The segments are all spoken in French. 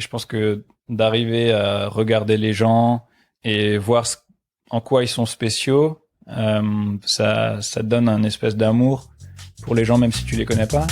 Et je pense que d'arriver à regarder les gens et voir en quoi ils sont spéciaux, ça donne un espèce d'amour pour les gens, même si tu les connais pas.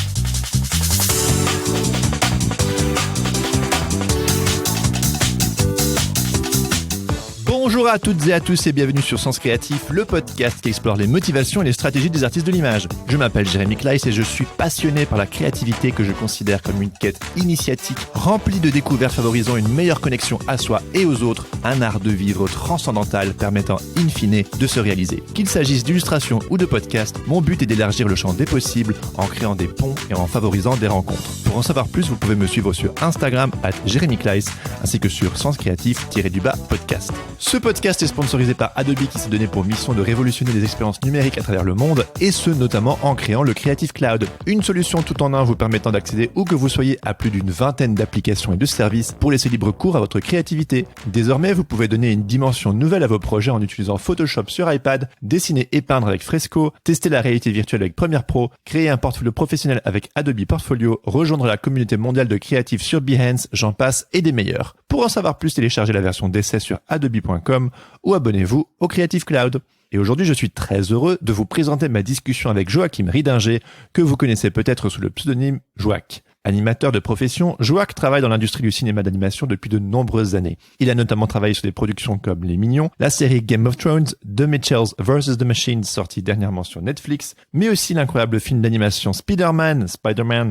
Bonjour à toutes et à tous et bienvenue sur Sens Créatif, le podcast qui explore les motivations et les stratégies des artistes de l'image. Je m'appelle Jérémy Kleiss et je suis passionné par la créativité que je considère comme une quête initiatique remplie de découvertes favorisant une meilleure connexion à soi et aux autres, un art de vivre transcendantal permettant in fine de se réaliser. Qu'il s'agisse d'illustration ou de podcast, mon but est d'élargir le champ des possibles en créant des ponts et en favorisant des rencontres. Pour en savoir plus, vous pouvez me suivre sur Instagram @JérémyKleiss ainsi que sur Sens Créatif-podcast. Ce podcast est sponsorisé par Adobe qui s'est donné pour mission de révolutionner les expériences numériques à travers le monde et ce notamment en créant le Creative Cloud, une solution tout en un vous permettant d'accéder où que vous soyez à plus d'une vingtaine d'applications et de services pour laisser libre cours à votre créativité. Désormais, vous pouvez donner une dimension nouvelle à vos projets en utilisant Photoshop sur iPad, dessiner et peindre avec Fresco, tester la réalité virtuelle avec Premiere Pro, créer un portfolio professionnel avec Adobe Portfolio, rejoindre la communauté mondiale de créatifs sur Behance, j'en passe et des meilleurs. Pour en savoir plus, téléchargez la version d'essai sur adobe.com ou abonnez-vous au Creative Cloud. Et aujourd'hui, je suis très heureux de vous présenter ma discussion avec Joachim Riedinger, que vous connaissez peut-être sous le pseudonyme Joak. Animateur de profession, Joak travaille dans l'industrie du cinéma d'animation depuis de nombreuses années. Il a notamment travaillé sur des productions comme Les Mignons, la série Game of Thrones, The Mitchells vs. The Machines sortie dernièrement sur Netflix, mais aussi l'incroyable film d'animation Spider-Man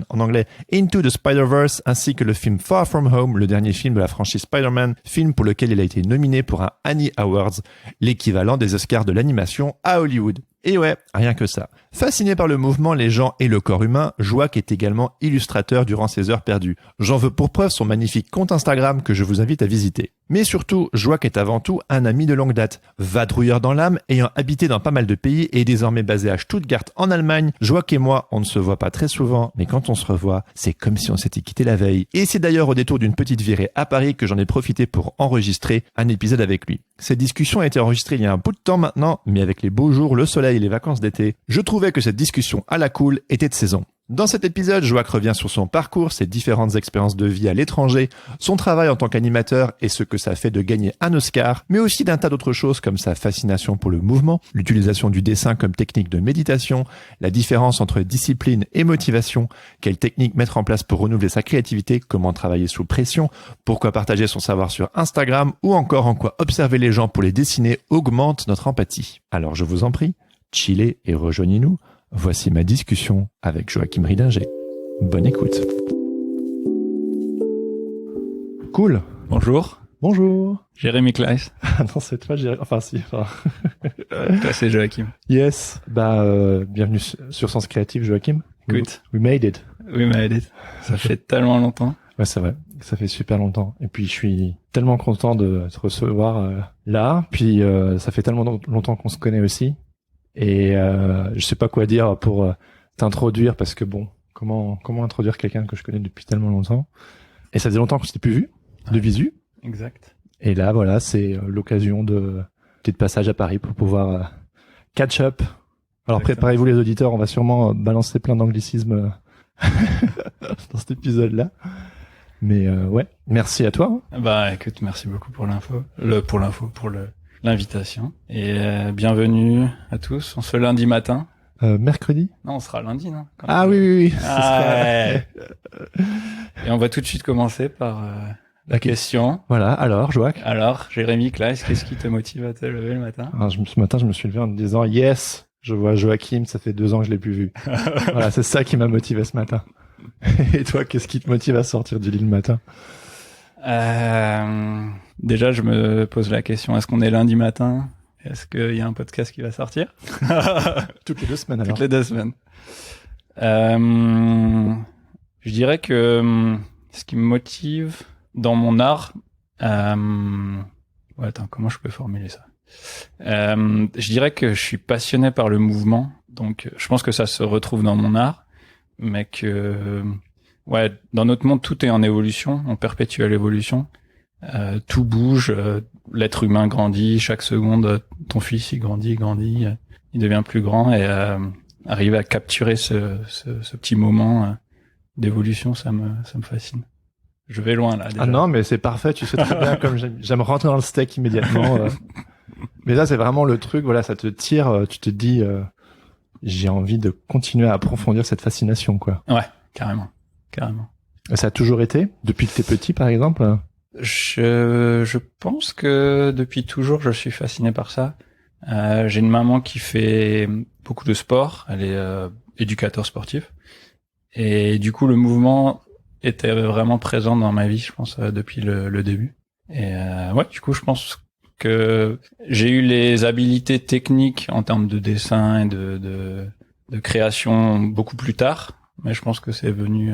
en anglais, Into the Spider-Verse, ainsi que le film Far From Home, le dernier film de la franchise Spider-Man, film pour lequel il a été nominé pour un Annie Awards, l'équivalent des Oscars de l'animation à Hollywood. Et ouais, rien que ça. Fasciné par le mouvement, les gens et le corps humain, Joak est également illustrateur durant ses heures perdues. J'en veux pour preuve son magnifique compte Instagram que je vous invite à visiter. Mais surtout, Joak est avant tout un ami de longue date. Vadrouilleur dans l'âme, ayant habité dans pas mal de pays et désormais basé à Stuttgart en Allemagne, Joak et moi, on ne se voit pas très souvent, mais quand on se revoit, c'est comme si on s'était quitté la veille. Et c'est d'ailleurs au détour d'une petite virée à Paris que j'en ai profité pour enregistrer un épisode avec lui. Cette discussion a été enregistrée il y a un bout de temps maintenant, mais avec les beaux jours, le soleil et les vacances d'été, je trouvais que cette discussion à la cool était de saison. Dans cet épisode, Joak revient sur son parcours, ses différentes expériences de vie à l'étranger, son travail en tant qu'animateur et ce que ça fait de gagner un Oscar, mais aussi d'un tas d'autres choses comme sa fascination pour le mouvement, l'utilisation du dessin comme technique de méditation, la différence entre discipline et motivation, quelle technique mettre en place pour renouveler sa créativité, comment travailler sous pression, pourquoi partager son savoir sur Instagram ou encore en quoi observer les gens pour les dessiner augmente notre empathie. Alors je vous en prie, chillez et rejoignez-nous. Voici ma discussion avec Joachim Riedinger. Bonne écoute. Cool. Bonjour. Bonjour. Jérémy Kleiss. Ah non, c'est toi, enfin si. Toi, c'est Joachim. Yes. Bienvenue sur Sens Créatif, Joachim. Good. We made it. We made it. Ça fait tellement longtemps. Ouais, c'est vrai. Ça fait super longtemps. Et puis, je suis tellement content de te recevoir là. Puis, ça fait tellement longtemps qu'on se connaît aussi. Et je sais pas quoi dire pour t'introduire parce que bon, comment introduire quelqu'un que je connais depuis tellement longtemps. Et ça faisait longtemps qu'on s'était plus vu de visu. Exact. Et là, voilà, c'est l'occasion de passage à Paris pour pouvoir catch up. Alors préparez-vous les auditeurs, on va sûrement balancer plein d'anglicismes dans cet épisode-là. Mais ouais, merci à toi. Bah écoute, merci beaucoup pour l'invitation et bienvenue à tous. On se fait lundi matin. Mercredi. Non, on sera lundi, non? Oui. Ouais. Et on va tout de suite commencer par la question. Voilà. Alors, Joak. Alors, Jérémy Kleiss, qu'est-ce qui te motive à te lever le matin? Alors, ce matin, je me suis levé en me disant yes, je vois Joachim, ça fait 2 ans que je l'ai plus vu. Voilà, c'est ça qui m'a motivé ce matin. Et toi, qu'est-ce qui te motive à sortir du lit le matin? Déjà, je me pose la question, est-ce qu'on est lundi matin? Est-ce qu'il y a un podcast qui va sortir? Toutes les 2 semaines, alors. Toutes les 2 semaines. Je dirais que ce qui me motive dans mon art... attends, comment je peux formuler ça? Je dirais que je suis passionné par le mouvement, donc je pense que ça se retrouve dans mon art, mais que... Ouais, dans notre monde, tout est en évolution, en perpétuelle évolution. Tout bouge, l'être humain grandit, chaque seconde, ton fils, il grandit, il devient plus grand, et arriver à capturer ce petit moment d'évolution, ça me fascine. Je vais loin là. Déjà. Ah non, mais c'est parfait. Tu sais très bien comme j'aime rentrer dans le steak immédiatement. Mais là, c'est vraiment le truc. Voilà, ça te tire. Tu te dis, j'ai envie de continuer à approfondir cette fascination, quoi. Ouais, carrément. Et ça a toujours été depuis que t'es petit, par exemple. Je pense que depuis toujours, je suis fasciné par ça. J'ai une maman qui fait beaucoup de sport. Elle est éducateur sportif. Et du coup, le mouvement était vraiment présent dans ma vie, je pense, depuis le début. Et ouais, du coup, je pense que j'ai eu les habilités techniques en termes de dessin et de création beaucoup plus tard. Mais je pense que c'est venu...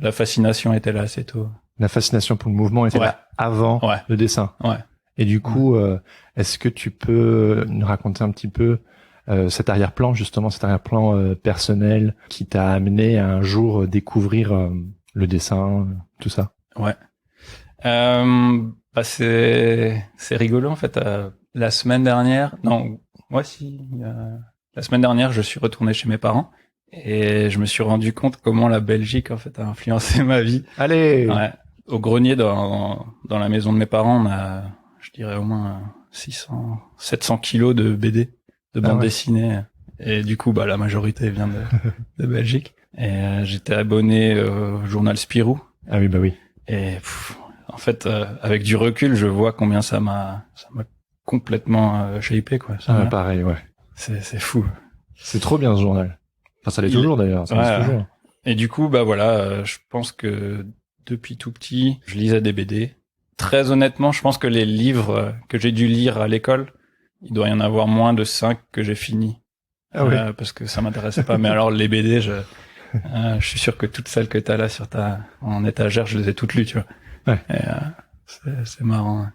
la fascination était là assez tôt. La fascination pour le mouvement était là avant le dessin. Ouais. Et du coup, est-ce que tu peux nous raconter un petit peu cet arrière-plan, justement, cet arrière-plan personnel qui t'a amené à un jour découvrir le dessin, tout ça? Ouais. C'est rigolo en fait. La semaine dernière, la semaine dernière, je suis retourné chez mes parents et je me suis rendu compte comment la Belgique en fait a influencé ma vie. Allez. Ouais. Au grenier dans la maison de mes parents, on a, je dirais au moins 700 kilos de BD, de bandes dessinées. Et du coup, la majorité vient de Belgique. Et j'étais abonné au journal Spirou. Ah oui, bah oui. Et en fait, avec du recul, je vois combien ça m'a complètement shapé, quoi. Pareil, ouais. C'est fou. C'est trop bien ce journal. Enfin, ça l'est toujours d'ailleurs. Ça l'est toujours. Et du coup, je pense que depuis tout petit, je lisais des BD. Très honnêtement, je pense que les livres que j'ai dû lire à l'école, il doit y en avoir moins de 5 que j'ai fini. Ah oui. Parce que ça m'intéressait pas. Mais alors, les BD, je suis sûr que toutes celles que t'as là en étagère, je les ai toutes lues, tu vois. Ouais. Et, c'est marrant.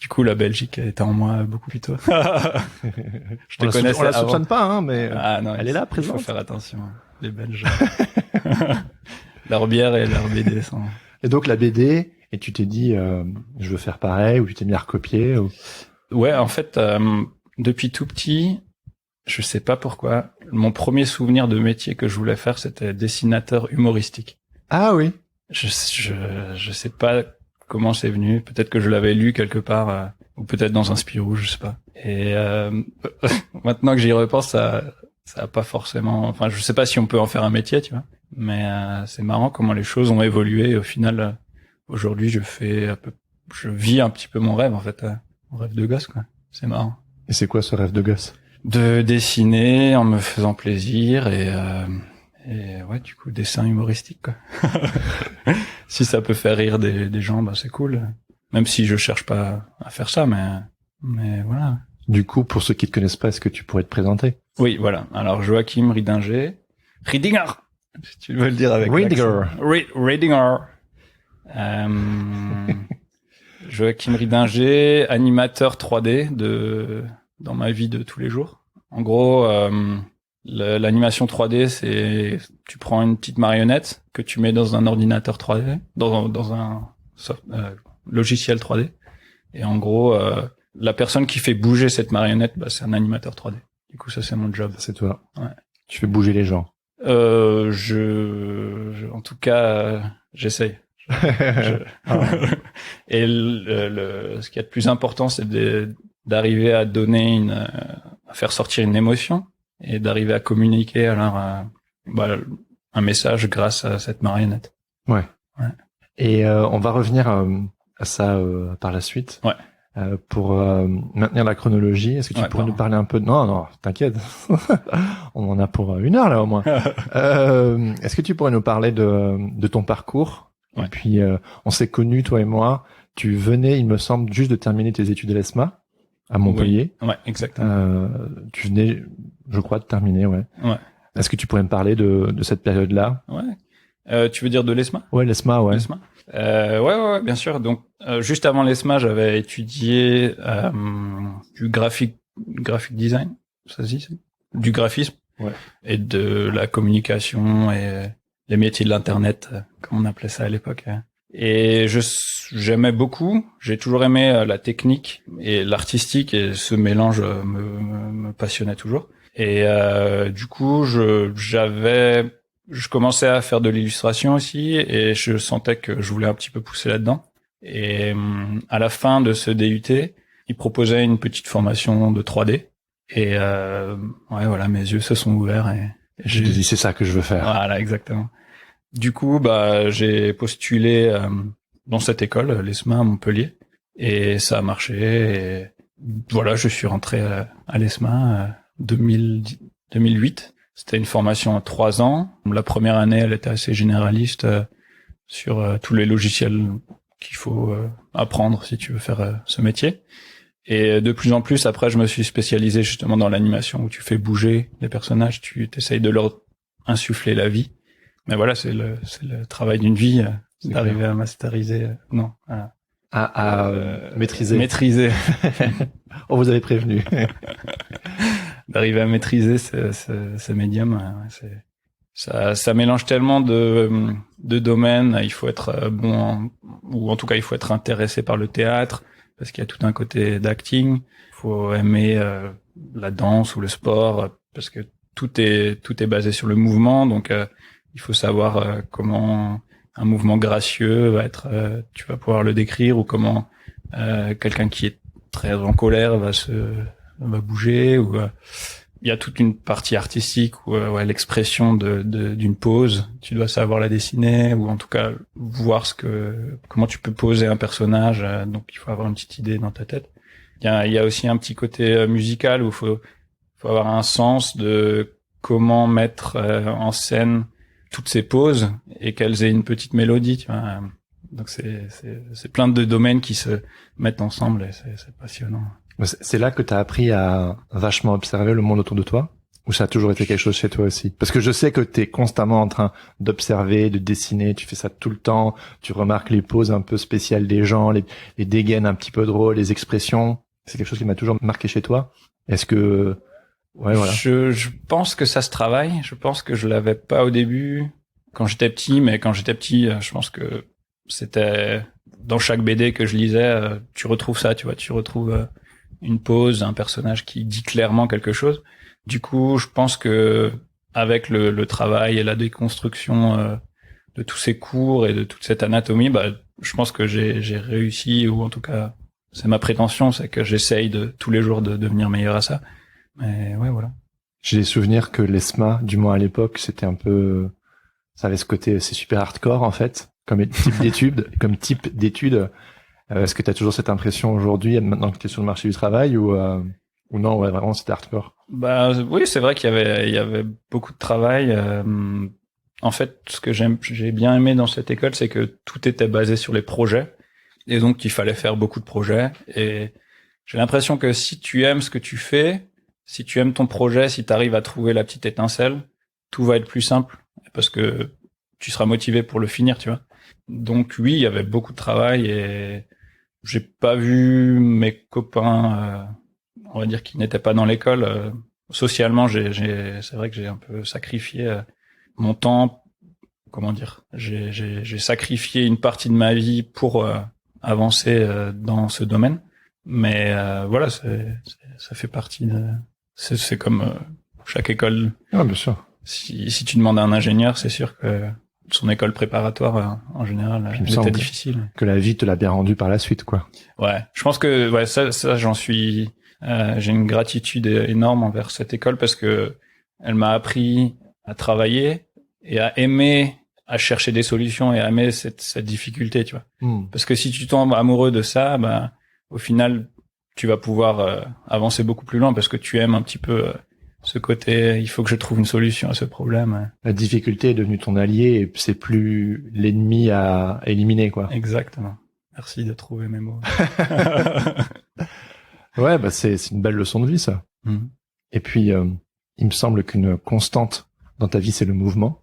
Du coup, la Belgique était en moi beaucoup plus tôt. Je te connaissais on la avant. soupçonne pas, hein, mais non, elle est là, présente. Il faut faire attention. Les Belges. Leur bière et leur BD sont... Et donc la BD, et tu t'es dit, je veux faire pareil, ou tu t'es mis à recopier ou... Ouais, en fait, depuis tout petit, je sais pas pourquoi, mon premier souvenir de métier que je voulais faire, c'était dessinateur humoristique. Ah oui. Je sais pas comment c'est venu. Peut-être que je l'avais lu quelque part, ou peut-être dans un Spirou, je sais pas. Et maintenant que j'y repense, ça a pas forcément... Enfin, je sais pas si on peut en faire un métier, tu vois. Mais c'est marrant comment les choses ont évolué. Et au final, aujourd'hui, je vis un petit peu mon rêve, en fait. Mon rêve de gosse, quoi. C'est marrant. Et c'est quoi ce rêve de gosse? De dessiner en me faisant plaisir et ouais, du coup, dessin humoristique, quoi. Si ça peut faire rire des gens, c'est cool. Même si je cherche pas à faire ça, mais voilà. Du coup, pour ceux qui te connaissent pas, est-ce que tu pourrais te présenter? Oui, voilà. Alors, Joachim Riedinger. Si tu veux le dire avec Riedinger. Riedinger. Joachim Riedinger, animateur 3D dans ma vie de tous les jours. En gros, l'animation 3D, c'est tu prends une petite marionnette que tu mets dans un ordinateur 3D, dans un logiciel 3D, et en gros, la personne qui fait bouger cette marionnette, c'est un animateur 3D. Du coup, ça c'est mon job. C'est toi. Ouais. Tu fais bouger les gens. En tout cas, j'essaye. Et ce qui est le plus important, c'est d'arriver à donner à faire sortir une émotion et d'arriver à communiquer alors un message grâce à cette marionnette. Ouais. Et on va revenir à ça par la suite. Ouais. Pour maintenir la chronologie, est-ce que tu pourrais nous parler un peu de... Non, t'inquiète. On en a pour 1 heure là au moins. Est-ce que tu pourrais nous parler de ton parcours? Ouais. Et puis, on s'est connus, toi et moi. Tu venais, il me semble, juste de terminer tes études à l'ESMA, à Montpellier. Oui. Ouais, exactement. Tu venais, je crois, de terminer, ouais. Ouais. Est-ce que tu pourrais me parler de cette période-là? Ouais. Tu veux dire de l'ESMA? Ouais, l'ESMA, ouais. L'ESMA. Ouais, bien sûr. Donc, juste avant l'ESMA, j'avais étudié du graphic design, ça se dit, du graphisme, ouais, et de la communication et les métiers de l'internet, comme on appelait ça à l'époque. Et j'aimais beaucoup. J'ai toujours aimé la technique et l'artistique, et ce mélange me passionnait toujours. Et du coup, j'avais je commençais à faire de l'illustration aussi et je sentais que je voulais un petit peu pousser là-dedans. Et à la fin de ce DUT, ils proposaient une petite formation de 3D. Et ouais, voilà, mes yeux se sont ouverts et j'ai dit c'est ça que je veux faire. Voilà, exactement. Du coup, j'ai postulé dans cette école, l'ESMA à Montpellier, et ça a marché. Et voilà, je suis rentré à l'ESMA 2008. C'était une formation à 3 ans. La première année, elle était assez généraliste sur tous les logiciels qu'il faut apprendre si tu veux faire ce métier. Et de plus en plus, après, je me suis spécialisé justement dans l'animation où tu fais bouger les personnages, tu essayes de leur insuffler la vie. Mais voilà, c'est le travail d'une vie d'arriver à masteriser. Non, à maîtriser. Maîtriser. On vous avait prévenu. D'arriver à maîtriser ce médium, ça mélange tellement de domaines. Il faut être bon, ou en tout cas, il faut être intéressé par le théâtre. Parce qu'il y a tout un côté d'acting. Il faut aimer la danse ou le sport parce que tout est basé sur le mouvement. Donc il faut savoir comment un mouvement gracieux va être. Tu vas pouvoir le décrire ou comment quelqu'un qui est très en colère va bouger. Ou il y a toute une partie artistique où l'expression d'une pose, tu dois savoir la dessiner ou en tout cas voir comment tu peux poser un personnage. Donc il faut avoir une petite idée dans ta tête. Il y a aussi un petit côté musical où faut avoir un sens de comment mettre en scène toutes ces poses et qu'elles aient une petite mélodie, tu vois. Donc c'est plein de domaines qui se mettent ensemble et c'est passionnant. C'est là que tu as appris à vachement observer le monde autour de toi, ou ça a toujours été quelque chose chez toi aussi? Parce que je sais que tu es constamment en train d'observer, de dessiner, tu fais ça tout le temps, tu remarques les poses un peu spéciales des gens, les dégaines un petit peu drôles, les expressions. C'est quelque chose qui m'a toujours marqué chez toi. Est-ce que... Ouais, voilà. Je pense que ça se travaille. Je pense que je l'avais pas au début quand j'étais petit, mais quand j'étais petit, je pense que c'était dans chaque BD que je lisais, tu retrouves ça, tu vois, tu retrouves une pose, un personnage qui dit clairement quelque chose. Du coup, je pense que avec le travail et la déconstruction de tous ces cours et de toute cette anatomie, je pense que j'ai réussi, ou en tout cas, c'est ma prétention, c'est que j'essaye tous les jours de devenir meilleur à ça. Mais ouais, voilà. J'ai des souvenirs que l'ESMA, du moins à l'époque, c'était un peu, ça avait ce côté, c'est super hardcore en fait, comme type d'études. Est-ce que tu as toujours cette impression aujourd'hui, maintenant que tu es sur le marché du travail, ou non, ouais, vraiment c'était hardcore? Oui, c'est vrai qu'il y avait beaucoup de travail. En fait, ce que j'ai bien aimé dans cette école, c'est que tout était basé sur les projets, et donc il fallait faire beaucoup de projets. Et j'ai l'impression que si tu aimes ce que tu fais, si tu aimes ton projet, si tu arrives à trouver la petite étincelle, tout va être plus simple, parce que tu seras motivé pour le finir, tu vois. Donc oui, il y avait beaucoup de travail et j'ai pas vu mes copains, on va dire, qui n'étaient pas dans l'école. Socialement, c'est vrai que j'ai un peu sacrifié mon temps. Comment dire, j'ai sacrifié une partie de ma vie pour avancer dans ce domaine. Mais voilà, ça fait partie de. C'est comme chaque école. Ah, bien sûr. Si tu demandes à un ingénieur, c'est sûr que son école préparatoire, en général, était difficile. Que la vie te l'a bien rendu par la suite, quoi. Ouais. Je pense que, ouais, ça, j'en suis, j'ai une gratitude énorme envers cette école parce que elle m'a appris à travailler et à aimer, à chercher des solutions et à aimer cette difficulté, tu vois. Parce que si tu tombes amoureux de ça, au final, tu vas pouvoir avancer beaucoup plus loin parce que tu aimes un petit peu ce côté, il faut que je trouve une solution à ce problème. La difficulté est devenue ton allié et c'est plus l'ennemi à éliminer, quoi. Exactement. Merci de trouver mes mots. Ouais, c'est une belle leçon de vie, ça. Et puis, il me semble qu'une constante dans ta vie, c'est le mouvement.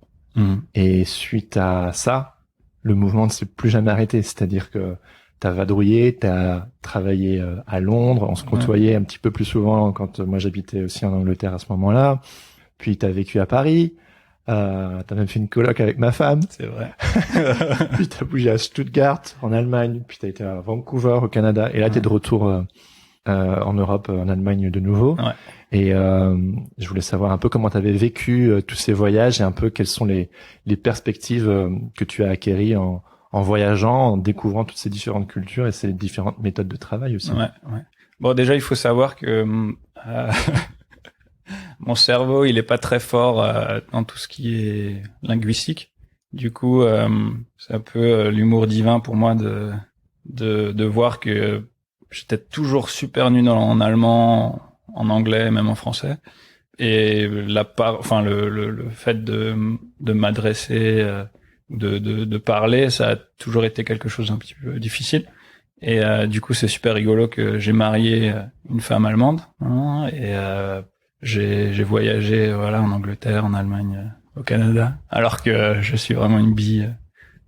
Et suite à ça, le mouvement ne s'est plus jamais arrêté. C'est-à-dire que t'as vadrouillé, t'as travaillé à Londres, on se côtoyait un petit peu plus souvent quand moi j'habitais aussi en Angleterre à ce moment-là. Puis t'as vécu à Paris, t'as même fait une coloc avec ma femme. C'est vrai. Puis t'as bougé à Stuttgart en Allemagne, puis t'as été à Vancouver au Canada, et là t'es de retour en Europe, en Allemagne de nouveau. Ouais. Et je voulais savoir un peu comment tu avais vécu tous ces voyages et un peu quelles sont les perspectives que tu as acquéries en voyageant, en découvrant toutes ces différentes cultures et ces différentes méthodes de travail aussi. Ouais. Bon, déjà, il faut savoir que mon cerveau, il est pas très fort dans tout ce qui est linguistique. Du coup, c'est un peu l'humour divin pour moi de voir que j'étais toujours super nul en allemand, en anglais, même en français. Et le fait de m'adresser, de parler, ça a toujours été quelque chose d'un petit peu difficile. Et du coup, c'est super rigolo que j'ai marié une femme allemande, hein, et j'ai voyagé en Angleterre, en Allemagne, au Canada, alors que je suis vraiment une bille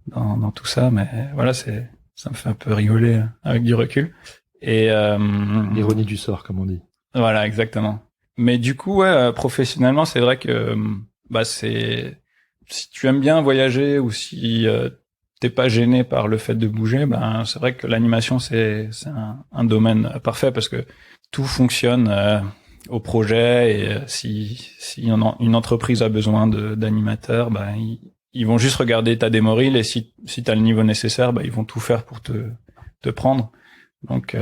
dans tout ça. Mais voilà, ça me fait un peu rigoler avec du recul. Et L'ironie du sort, comme on dit. Voilà, exactement. Mais du coup, professionnellement, c'est vrai que si tu aimes bien voyager ou si t'es pas gêné par le fait de bouger, c'est vrai que l'animation c'est un domaine parfait parce que tout fonctionne au projet et si une entreprise a besoin d'animateurs, ils vont juste regarder ta démo reel et si t'as le niveau nécessaire, ils vont tout faire pour te prendre. Donc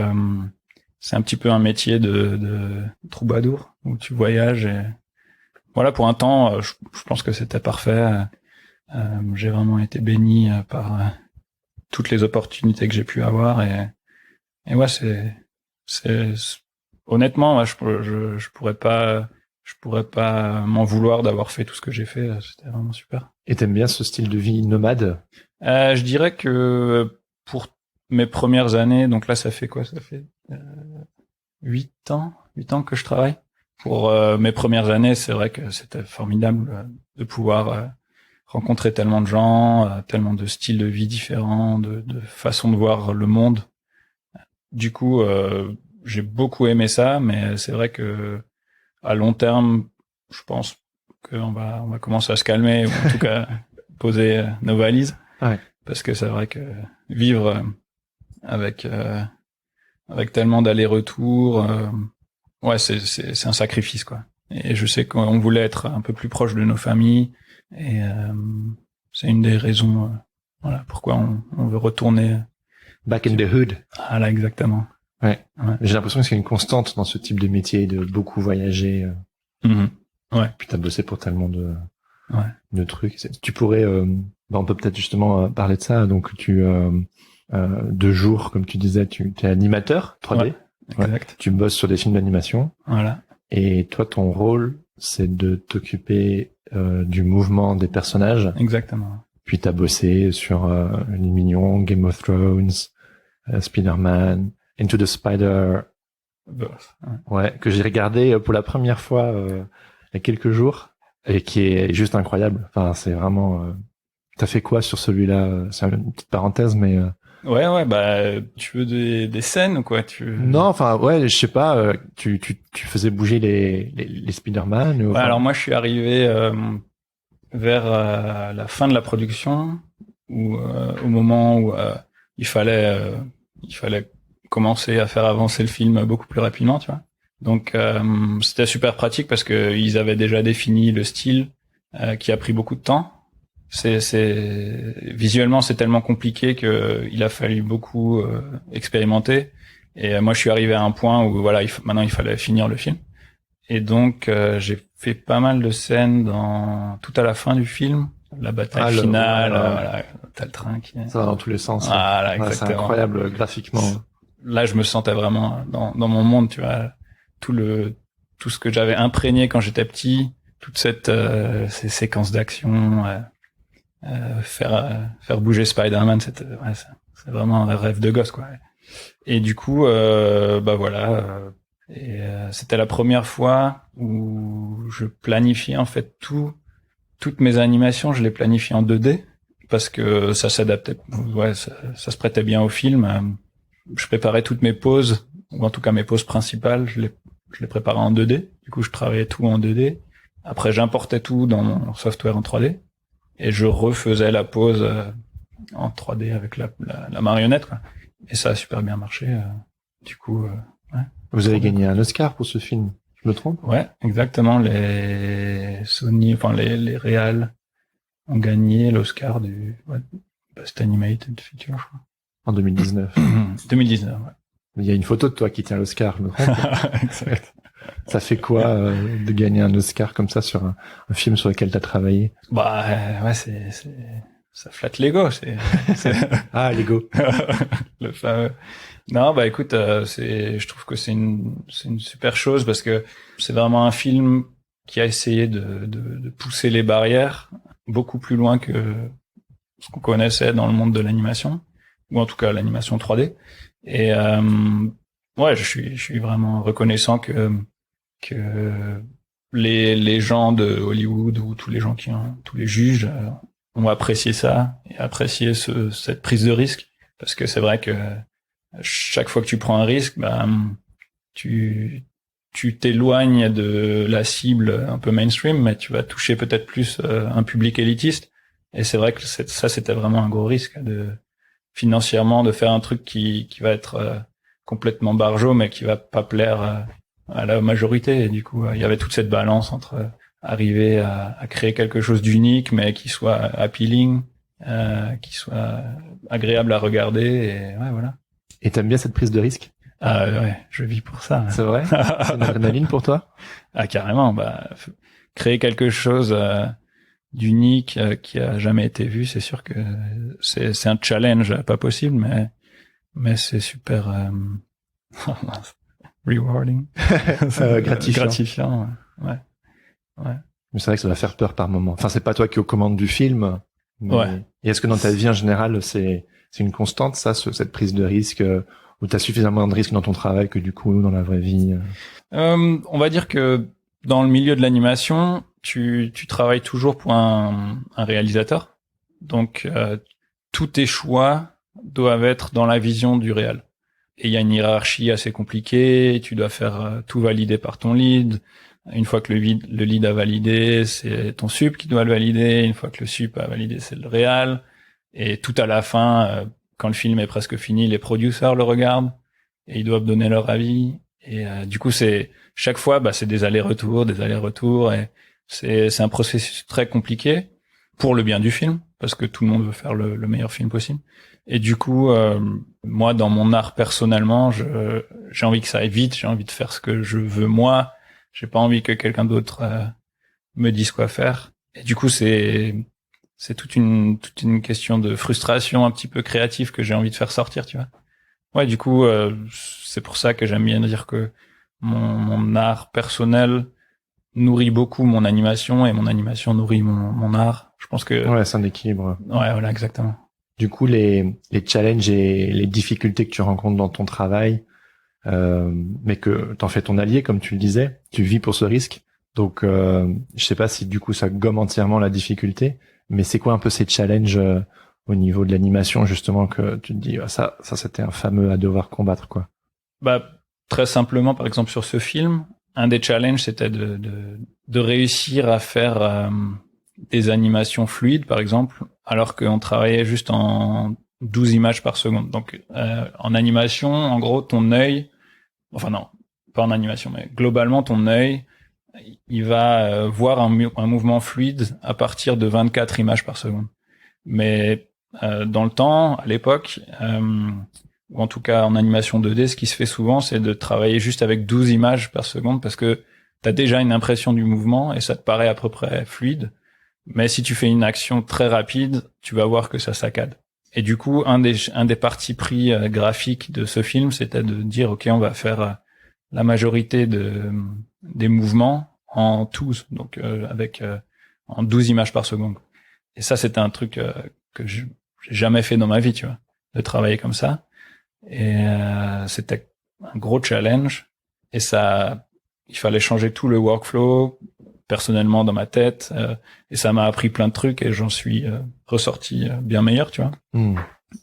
c'est un petit peu un métier de troubadour où tu voyages et voilà, pour un temps je pense que c'était parfait. J'ai vraiment été béni par toutes les opportunités que j'ai pu avoir et ouais, c'est honnêtement je pourrais pas m'en vouloir d'avoir fait tout ce que j'ai fait. C'était vraiment super. Et t'aimes bien ce style de vie nomade? Je dirais que pour mes premières années, donc là ça fait 8 ans que je travaille. Pour mes premières années, c'est vrai que c'était formidable de pouvoir rencontrer tellement de gens, tellement de styles de vie différents, de façons de voir le monde. Du coup, j'ai beaucoup aimé ça, mais c'est vrai que à long terme, je pense qu'on va commencer à se calmer, ou en tout cas poser nos valises. Ouais. Parce que c'est vrai que vivre avec tellement d'allers-retours, c'est un sacrifice, quoi. Et je sais qu'on voulait être un peu plus proche de nos familles, et c'est une des raisons, pourquoi on veut retourner. Back in the hood. Ah là, exactement. Ouais. J'ai l'impression que c'est une constante dans ce type de métier de beaucoup voyager. Mm-hmm. Ouais. Puis t'as bossé pour tellement de trucs. Tu pourrais, on peut peut-être justement parler de ça. Donc tu 2 jours, comme tu disais, tu es animateur 3D. Ouais, exact. Ouais. Tu bosses sur des films d'animation. Voilà. Et toi, ton rôle, c'est de t'occuper du mouvement des personnages. Exactement. Puis t'as bossé sur Les Mignons, Game of Thrones, Spider-Man, Into the Spider. Ouais, que j'ai regardé pour la première fois il y a quelques jours et qui est juste incroyable. Enfin, c'est vraiment. T'as fait quoi sur celui-là? C'est une petite parenthèse, mais. Ouais, tu veux des scènes ou quoi? Non, enfin, ouais, je sais pas. Tu faisais bouger les Spider-Man. Ouais, alors moi, je suis arrivé vers la fin de la production, ou au moment où il fallait commencer à faire avancer le film beaucoup plus rapidement, tu vois. Donc c'était super pratique parce que ils avaient déjà défini le style qui a pris beaucoup de temps. Visuellement c'est tellement compliqué que il a fallu beaucoup expérimenter. Et moi je suis arrivé à un point où maintenant il fallait finir le film. Et donc j'ai fait pas mal de scènes tout à la fin du film, la bataille finale, t'as le train qui ça va dans tous les sens. Voilà, exactement. C'est incroyable graphiquement. Là je me sentais vraiment dans mon monde, tu vois, tout ce que j'avais imprégné quand j'étais petit, toute ces séquences d'action, faire bouger Spider-Man, c'est vraiment un rêve de gosse, quoi. Et du coup c'était la première fois où je planifiais en fait toutes mes animations, je les planifiais en 2D parce que ça s'adaptait, ça se prêtait bien au film. Je préparais toutes mes poses, ou en tout cas mes poses principales, je les préparais en 2D. Du coup, je travaillais tout en 2D. Après, j'importais tout dans mon software en 3D et je refaisais la pose en 3D avec la marionnette, quoi. Et ça a super bien marché. Du coup, Vous avez gagné un Oscar pour ce film, je me trompe? Ouais, exactement. Les Sony, enfin les réals ont gagné l'Oscar du Best Animated Feature, je crois. En 2019. 2019, ouais. Il y a une photo de toi qui tient l'Oscar, je me trompe? Exact. Ça fait quoi de gagner un Oscar comme ça sur un film sur lequel tu as travaillé? Bah ouais, ça flatte l'ego, Ah, l'ego. le fameux. Non, bah écoute, je trouve que c'est une super chose parce que c'est vraiment un film qui a essayé de pousser les barrières beaucoup plus loin que ce qu'on connaissait dans le monde de l'animation, ou en tout cas l'animation 3D. Et ouais, je suis vraiment reconnaissant que les gens de Hollywood ou tous les juges ont apprécié ça et apprécié cette prise de risque, parce que c'est vrai que chaque fois que tu prends un risque, bah tu t'éloignes de la cible un peu mainstream, mais tu vas toucher peut-être plus un public élitiste. Et c'est vrai que ça c'était vraiment un gros risque financièrement de faire un truc qui va être complètement barjot, mais qui va pas plaire à la majorité. Et du coup, il y avait toute cette balance entre arriver à créer quelque chose d'unique, mais qui soit appealing, qui soit agréable à regarder. Et ouais, voilà. Et t'aimes bien cette prise de risque? Ouais, je vis pour ça. C'est vrai? C'est une adrénaline pour toi? Ah, carrément. Bah, créer quelque chose d'unique qui a jamais été vu, c'est sûr que c'est un challenge pas possible, mais c'est super rewarding, gratifiant. Ouais. Mais c'est vrai que ça va faire peur par moment. Enfin, c'est pas toi qui es aux commandes du film. Mais... Ouais. Et est-ce que dans ta vie en général, c'est une constante, ça, cette prise de risque, où t'as suffisamment de risques dans ton travail que du coup, dans la vraie vie? On va dire que dans le milieu de l'animation, tu travailles toujours pour un réalisateur. Donc, tous tes choix doivent être dans la vision du réal. Et il y a une hiérarchie assez compliquée. Tu dois faire tout valider par ton lead. Une fois que le lead a validé, c'est ton sup qui doit le valider. Une fois que le sup a validé, c'est le réal. Et tout à la fin, quand le film est presque fini, les producers le regardent et ils doivent donner leur avis. Et du coup, chaque fois, c'est des allers-retours, et c'est un processus très compliqué pour le bien du film, parce que tout le monde veut faire le meilleur film possible. Et du coup, moi, dans mon art personnellement, j'ai envie que ça aille vite, j'ai envie de faire ce que je veux moi. J'ai pas envie que quelqu'un d'autre me dise quoi faire. Et du coup, c'est toute une question de frustration un petit peu créative que j'ai envie de faire sortir, tu vois. Ouais, du coup, c'est pour ça que j'aime bien dire que mon art personnel nourrit beaucoup mon animation et mon animation nourrit mon art. Je pense que... Ouais, c'est un équilibre. Ouais, voilà, exactement. Du coup, les challenges et les difficultés que tu rencontres dans ton travail, mais que t'en fais ton allié, comme tu le disais, tu vis pour ce risque. Donc, je sais pas si du coup ça gomme entièrement la difficulté, mais c'est quoi un peu ces challenges au niveau de l'animation, justement, que tu te dis, ça c'était un fameux à devoir combattre, quoi? Très simplement, par exemple, sur ce film, un des challenges, c'était de réussir à faire des animations fluides, par exemple, alors qu'on travaillait juste en 12 images par seconde. Donc, en animation, en gros, ton œil, enfin non, pas en animation, mais globalement, ton œil, il va voir un mouvement fluide à partir de 24 images par seconde. Mais dans le temps, à l'époque, ou en tout cas en animation 2D, ce qui se fait souvent, c'est de travailler juste avec 12 images par seconde, parce que t'as déjà une impression du mouvement et ça te paraît à peu près fluide. Mais si tu fais une action très rapide, tu vas voir que ça saccade. Et du coup, un des partis pris graphiques de ce film, c'était de dire, OK, on va faire la majorité des mouvements en twos, donc en 12 images par seconde. Et ça, c'était un truc que j'ai jamais fait dans ma vie, tu vois, de travailler comme ça. Et c'était un gros challenge. Et il fallait changer tout le workflow personnellement dans ma tête. Et ça m'a appris plein de trucs et j'en suis ressorti bien meilleur, tu vois.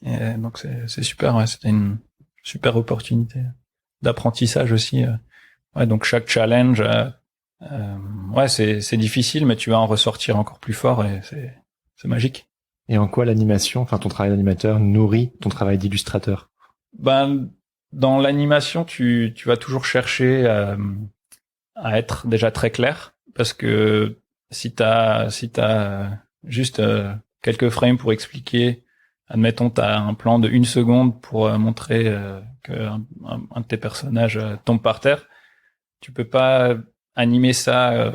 Et donc c'est super, ouais, c'était une super opportunité d'apprentissage aussi. Ouais, donc chaque challenge, ouais, c'est difficile, mais tu vas en ressortir encore plus fort et c'est magique. Et en quoi l'animation, enfin ton travail d'animateur, nourrit ton travail d'illustrateur? dans l'animation, tu vas toujours chercher à être déjà très clair, parce que si t'as juste quelques frames pour expliquer, admettons t'as un plan de 1 seconde pour montrer que un de tes personnages tombe par terre, tu peux pas animer ça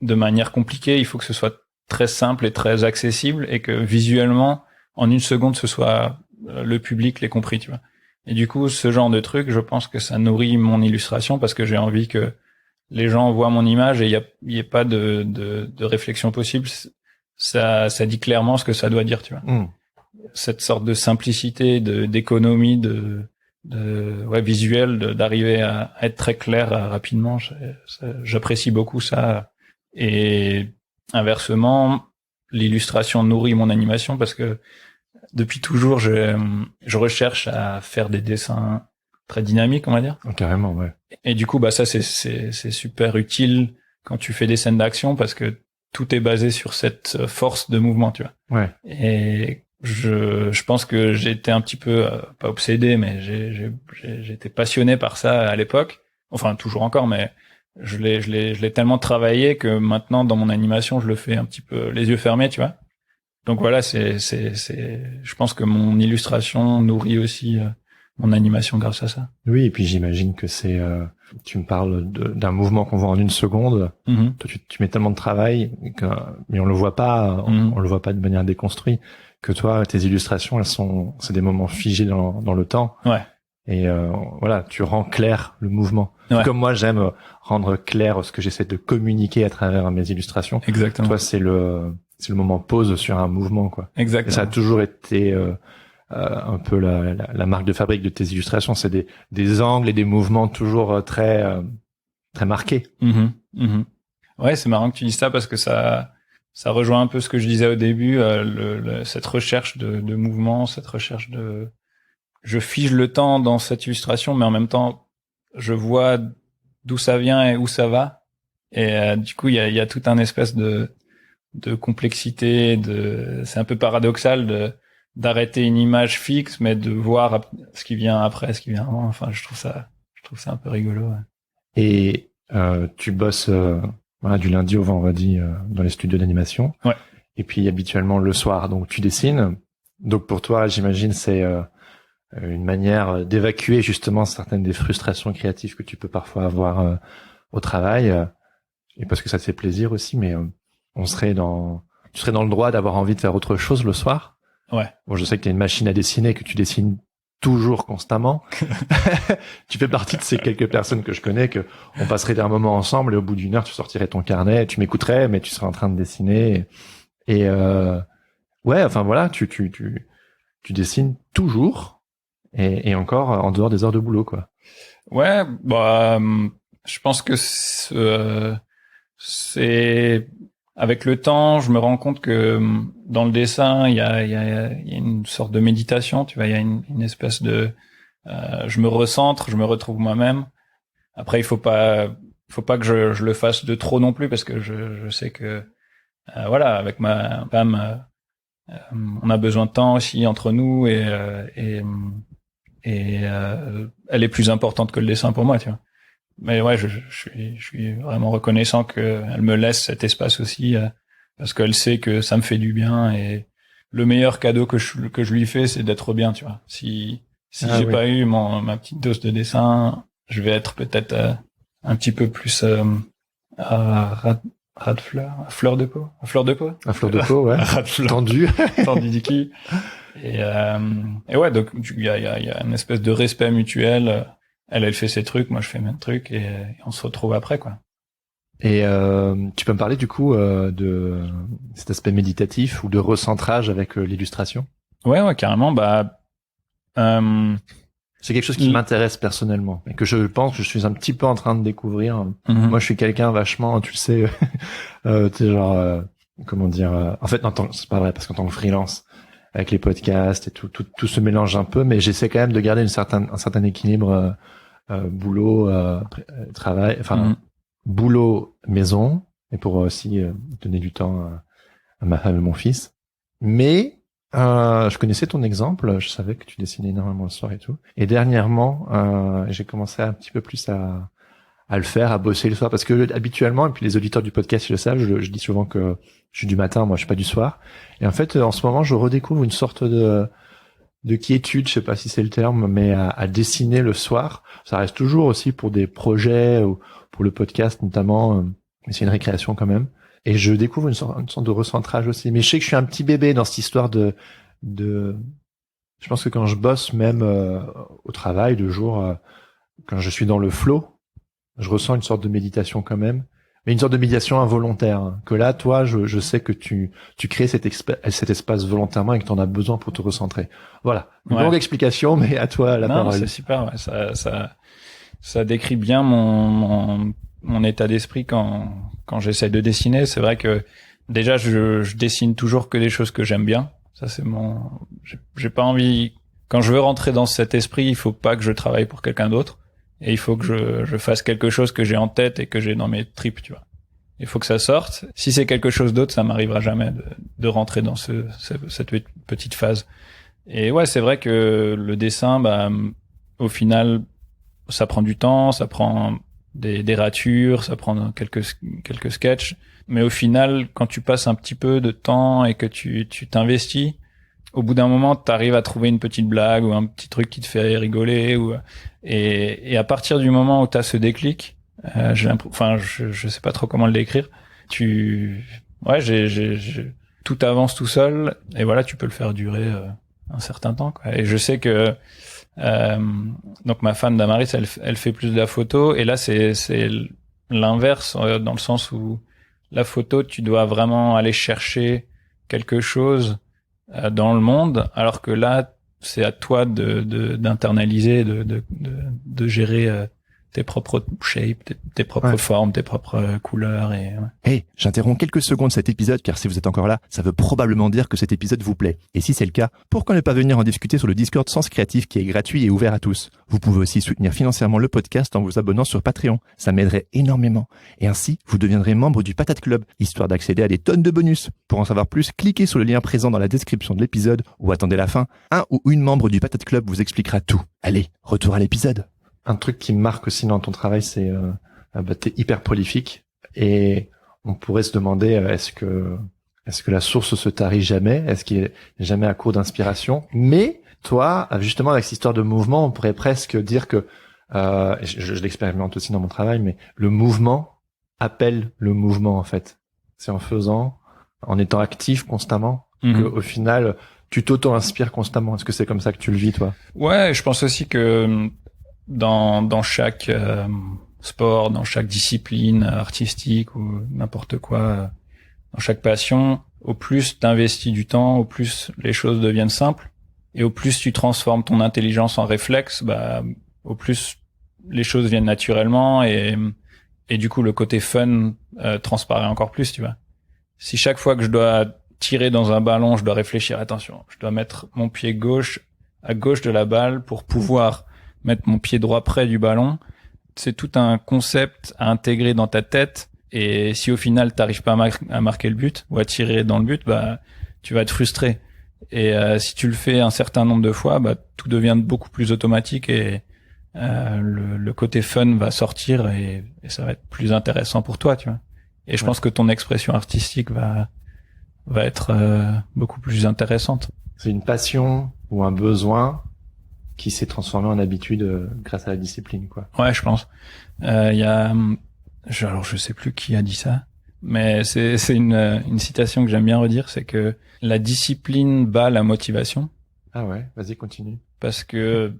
de manière compliquée. Il faut que ce soit très simple et très accessible, et que visuellement en 1 seconde ce soit le public l'ait compris, tu vois. Et du coup, ce genre de truc, je pense que ça nourrit mon illustration, parce que j'ai envie que les gens voient mon image et il y ait pas de réflexion possible. Ça dit clairement ce que ça doit dire, tu vois. Cette sorte de simplicité, d'économie, visuelle, d'arriver à être très clair rapidement. J'apprécie beaucoup ça. Et inversement, l'illustration nourrit mon animation, parce que depuis toujours, je recherche à faire des dessins très dynamiques, on va dire. Carrément, ouais. Et du coup, ça c'est super utile quand tu fais des scènes d'action, parce que tout est basé sur cette force de mouvement, tu vois. Ouais. Et je pense que j'ai été un petit peu pas obsédé, mais j'ai été passionné par ça à l'époque. Enfin, toujours encore, mais je l'ai tellement travaillé que maintenant dans mon animation, je le fais un petit peu les yeux fermés, tu vois. Donc voilà, je pense que mon illustration nourrit aussi mon animation grâce à ça. Oui, et puis j'imagine que tu me parles d'un mouvement qu'on voit en 1 seconde. Mm-hmm. Toi, tu mets tellement de travail mais on le voit pas, on le voit pas de manière déconstruite, que toi, tes illustrations, c'est des moments figés dans le temps. Ouais. Et voilà, tu rends clair le mouvement. Ouais. Comme moi, j'aime rendre clair ce que j'essaie de communiquer à travers mes illustrations. Exactement. Toi, c'est le moment pause sur un mouvement, quoi. Exactement. Et ça a toujours été un peu la marque de fabrique de tes illustrations. C'est des angles et des mouvements toujours très marqués. Mm-hmm. Mm-hmm. Ouais, c'est marrant que tu dises ça, parce que ça rejoint un peu ce que je disais au début, cette recherche de mouvement, cette recherche je fige le temps dans cette illustration, mais en même temps, je vois d'où ça vient et où ça va. Et du coup, il y a tout un espèce de complexité, c'est un peu paradoxal d'arrêter une image fixe, mais de voir ce qui vient après, ce qui vient avant. Enfin, je trouve ça un peu rigolo. Ouais. Et tu bosses du lundi au vendredi dans les studios d'animation. Ouais. Et puis habituellement le soir, donc tu dessines. Donc pour toi, j'imagine c'est une manière d'évacuer justement certaines des frustrations créatives que tu peux parfois avoir au travail, et parce que ça te fait plaisir aussi. Mais tu serais dans le droit d'avoir envie de faire autre chose le soir. Ouais. Bon, je sais que tu as une machine à dessiner, que tu dessines toujours constamment. Tu fais partie de ces quelques personnes que je connais, que on passerait un moment ensemble et au bout d'1 heure tu sortirais ton carnet, tu m'écouterais, mais tu serais en train de dessiner. Et ouais, enfin voilà, tu dessines toujours. Et encore en dehors des heures de boulot, quoi. Ouais, je pense que c'est avec le temps, je me rends compte que dans le dessin, il y a une sorte de méditation, tu vois, il y a une espèce de je me recentre, je me retrouve moi-même. Après, il faut pas que je le fasse de trop non plus, parce que je sais que voilà, avec ma femme, on a besoin de temps aussi entre nous, et elle est plus importante que le dessin pour moi, tu vois. Mais ouais, je suis vraiment reconnaissant qu'elle me laisse cet espace aussi, parce qu'elle sait que ça me fait du bien, et le meilleur cadeau que je lui fais, c'est d'être bien, tu vois. Si j'ai pas eu ma petite dose de dessin, je vais être peut-être un petit peu plus ras de fleur de peau, ouais. Ras de fleur. Tendu du cul. Et ouais, donc il y a une espèce de respect mutuel. Elle fait ses trucs, moi je fais mes trucs, et on se retrouve après, quoi. Et tu peux me parler du coup de cet aspect méditatif ou de recentrage avec l'illustration? Ouais, carrément. C'est quelque chose qui m'intéresse personnellement, et que je pense que je suis un petit peu en train de découvrir. Moi, je suis quelqu'un vachement, tu le sais, tu sais, genre, comment dire, en fait, non, c'est pas vrai, parce qu'en tant que freelance, avec les podcasts et tout se mélange un peu, mais j'essaie quand même de garder un certain équilibre boulot, travail, enfin boulot, maison, et pour aussi donner du temps à ma femme et mon fils. Mais Je connaissais ton exemple, je savais que tu dessinais énormément le soir et tout. Et dernièrement, j'ai commencé un petit peu plus à le faire, à bosser le soir, parce que habituellement, et puis les auditeurs du podcast ils le savent, je dis souvent que je suis du matin, moi je suis pas du soir. Et en fait, en ce moment, je redécouvre une sorte de quiétude, je sais pas si c'est le terme, mais à dessiner le soir. Ça reste toujours aussi pour des projets ou pour le podcast notamment, mais c'est une récréation quand même. Et je découvre une sorte de recentrage aussi. Mais je sais que je suis un petit bébé dans cette histoire de. Je pense que quand je bosse même au travail, de jour, quand je suis dans le flow, je ressens une sorte de méditation quand même, mais une sorte de méditation involontaire. Hein. Que là, toi, je sais que tu crées cet espace volontairement et que tu en as besoin pour te recentrer. Voilà, une longue explication, mais à toi la parole. Non, c'est super. Ouais. Ça décrit bien mon état d'esprit quand j'essaie de dessiner. C'est vrai que déjà je dessine toujours que des choses que j'aime bien. Ça c'est j'ai pas envie, quand je veux rentrer dans cet esprit, il faut pas que je travaille pour quelqu'un d'autre et il faut que je fasse quelque chose que j'ai en tête et que j'ai dans mes tripes, tu vois. Il faut que ça sorte. Si c'est quelque chose d'autre, ça m'arrivera jamais de rentrer dans cette petite phase. Et ouais, c'est vrai que le dessin, au final, ça prend du temps, ça prend des ratures, ça prend quelques sketchs. Mais au final, quand tu passes un petit peu de temps et que tu t'investis, au bout d'un moment, t'arrives à trouver une petite blague ou un petit truc qui te fait rigoler et à partir du moment où t'as ce déclic, je sais pas trop comment le décrire. Tout avance tout seul et voilà, tu peux le faire durer un certain temps, quoi. Et je sais que donc ma femme Damaris, elle fait plus de la photo et là c'est l'inverse dans le sens où la photo tu dois vraiment aller chercher quelque chose dans le monde, alors que là c'est à toi d'internaliser, de gérer tes propres shapes, tes propres formes, tes propres couleurs et ouais. Hey, j'interromps quelques secondes cet épisode car si vous êtes encore là, ça veut probablement dire que cet épisode vous plaît. Et si c'est le cas, pourquoi ne pas venir en discuter sur le Discord Sens Créatif qui est gratuit et ouvert à tous. Vous pouvez aussi soutenir financièrement le podcast en vous abonnant sur Patreon. Ça m'aiderait énormément. Et ainsi, vous deviendrez membre du Patate Club, histoire d'accéder à des tonnes de bonus. Pour en savoir plus, cliquez sur le lien présent dans la description de l'épisode ou attendez la fin. Un ou une membre du Patate Club vous expliquera tout. Allez, retour à l'épisode. Un truc qui me marque aussi dans ton travail, c'est t'es hyper prolifique et on pourrait se demander est-ce que la source se tarit jamais, est-ce qu'il est jamais à court d'inspiration. Mais toi, justement avec cette histoire de mouvement, on pourrait presque dire que je l'expérimente aussi dans mon travail, mais le mouvement appelle le mouvement en fait. C'est en faisant, en étant actif constamment, que au final tu t'auto-inspires constamment. Est-ce que c'est comme ça que tu le vis toi? Ouais, je pense aussi que dans chaque sport, dans chaque discipline artistique ou n'importe quoi, dans chaque passion, au plus t'investis du temps, au plus les choses deviennent simples et au plus tu transformes ton intelligence en réflexe, au plus les choses viennent naturellement et du coup le côté fun transparaît encore plus, tu vois. Si chaque fois que je dois tirer dans un ballon, je dois réfléchir, attention, je dois mettre mon pied gauche à gauche de la balle pour pouvoir mettre mon pied droit près du ballon, c'est tout un concept à intégrer dans ta tête. Et si au final t'arrives pas à marquer le but ou à tirer dans le but, tu vas te frustrer. Et si tu le fais un certain nombre de fois, tout devient beaucoup plus automatique et le côté fun va sortir et ça va être plus intéressant pour toi, tu vois. Et je pense que ton expression artistique va être beaucoup plus intéressante. C'est une passion ou un besoin qui s'est transformé en habitude grâce à la discipline, quoi. Ouais, je pense. Alors je sais plus qui a dit ça, mais c'est une citation que j'aime bien redire, c'est que la discipline bat la motivation. Ah ouais, vas-y, continue. Parce que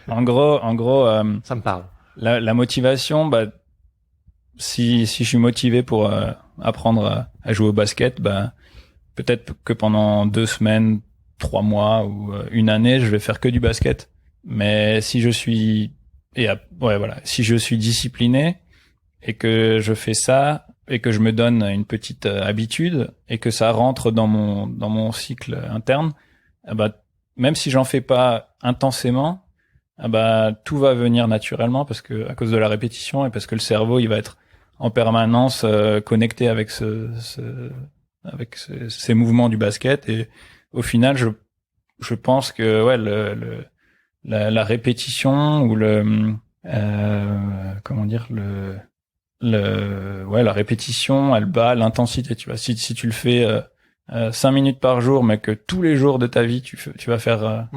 en gros, ça me parle. La motivation, si je suis motivé pour apprendre à jouer au basket, peut-être que pendant 2 semaines, 3 mois ou une année, je vais faire que du basket. Mais si je suis si je suis discipliné et que je fais ça et que je me donne une petite habitude et que ça rentre dans mon cycle interne, même si j'en fais pas intensément, tout va venir naturellement parce que à cause de la répétition et parce que le cerveau il va être en permanence connecté avec ces mouvements du basket et au final, je pense que ouais, la répétition ou comment dire, ouais, la répétition, elle bat l'intensité. Tu vois, si tu le fais 5 minutes par jour, mais que tous les jours de ta vie, tu vas faire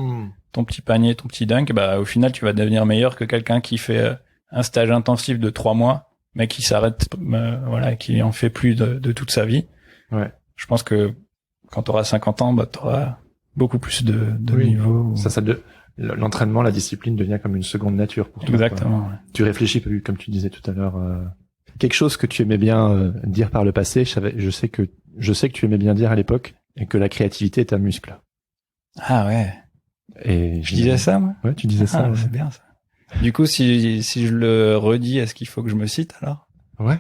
ton petit panier, ton petit dunk, bah au final, tu vas devenir meilleur que quelqu'un qui fait un stage intensif de 3 mois, mais qui s'arrête, voilà, qui en fait plus de toute sa vie. Ouais. Je pense que quand tu auras 50 ans, bah tu auras beaucoup plus de Oui. niveau. L'entraînement, la discipline devient comme une seconde nature pour toi. Exactement. Ouais. Tu réfléchis plus, comme tu disais tout à l'heure. Quelque chose que tu aimais bien dire par le passé, je sais que tu aimais bien dire à l'époque, et que la créativité est un muscle. Ah ouais. Et je disais ça, moi. Ouais, tu disais ça. Ouais. C'est bien ça. Du coup, si je le redis, est-ce qu'il faut que je me cite alors? Ouais.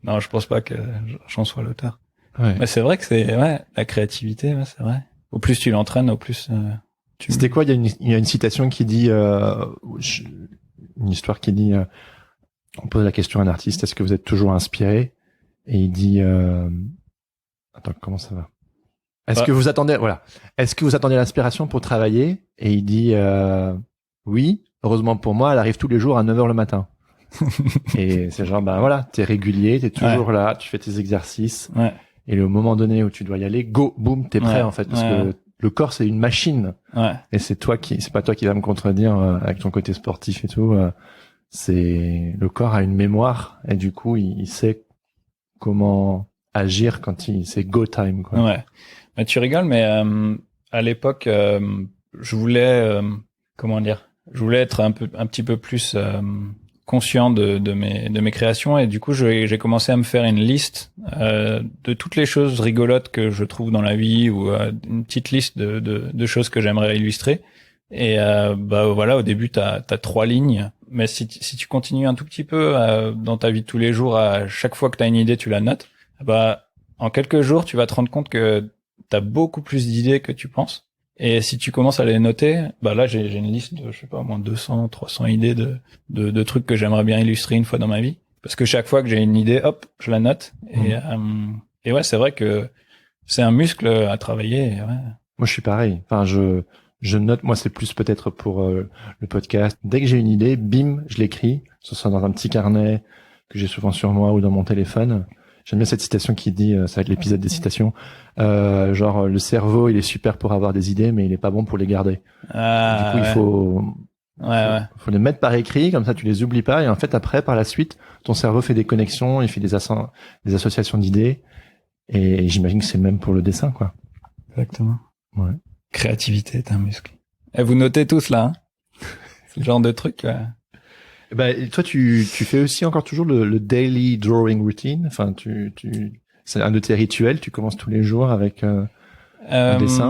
Non, je pense pas que j'en sois l'auteur. Ouais. Mais c'est vrai que c'est la créativité, ouais, c'est vrai. Au plus tu l'entraînes, au plus C'était quoi? Il y a une citation qui dit une histoire qui dit on pose la question à un artiste, est-ce que vous êtes toujours inspiré? Et il dit attends, comment ça va? Est-ce que vous attendez l'inspiration pour travailler? Et il dit oui, heureusement pour moi, elle arrive tous les jours à 9h le matin. Et c'est genre voilà, t'es régulier, t'es toujours là, tu fais tes exercices. Ouais. Et le moment donné où tu dois y aller, go, boum, t'es prêt en fait, parce que le corps c'est une machine. Ouais. Et c'est pas toi qui va me contredire avec ton côté sportif et tout. C'est le corps a une mémoire et du coup il sait comment agir quand c'est go time quoi. Ouais. Mais tu rigoles, mais à l'époque je voulais comment dire, je voulais être un petit peu plus conscient de mes créations, et du coup j'ai commencé à me faire une liste de toutes les choses rigolotes que je trouve dans la vie, ou une petite liste de choses que j'aimerais illustrer. Et voilà, au début t'as 3 lignes, mais si tu continues un tout petit peu dans ta vie de tous les jours, à chaque fois que t'as une idée tu la notes, en quelques jours tu vas te rendre compte que t'as beaucoup plus d'idées que tu penses. Et si tu commences à les noter, là j'ai une liste de, je sais pas, au moins 200, 300 idées de trucs que j'aimerais bien illustrer une fois dans ma vie. Parce que chaque fois que j'ai une idée, hop, je la note. Et ouais, c'est vrai que c'est un muscle à travailler. Ouais. Moi je suis pareil. Enfin je note, moi c'est plus peut-être pour le podcast. Dès que j'ai une idée, bim, je l'écris, que ce soit dans un petit carnet que j'ai souvent sur moi ou dans mon téléphone. J'aime bien cette citation qui dit, ça va être l'épisode des citations, genre le cerveau il est super pour avoir des idées mais il est pas bon pour les garder. Du coup il faut les mettre par écrit, comme ça tu les oublies pas, et en fait après par la suite ton cerveau fait des connexions, il fait des associations d'idées, et j'imagine que c'est le même pour le dessin quoi. Exactement. Ouais. Créativité est un muscle. Et vous notez tous là, hein. C'est le genre de truc. Toi, tu fais aussi encore toujours le daily drawing routine. Enfin, c'est un de tes rituels. Tu commences tous les jours avec un dessin.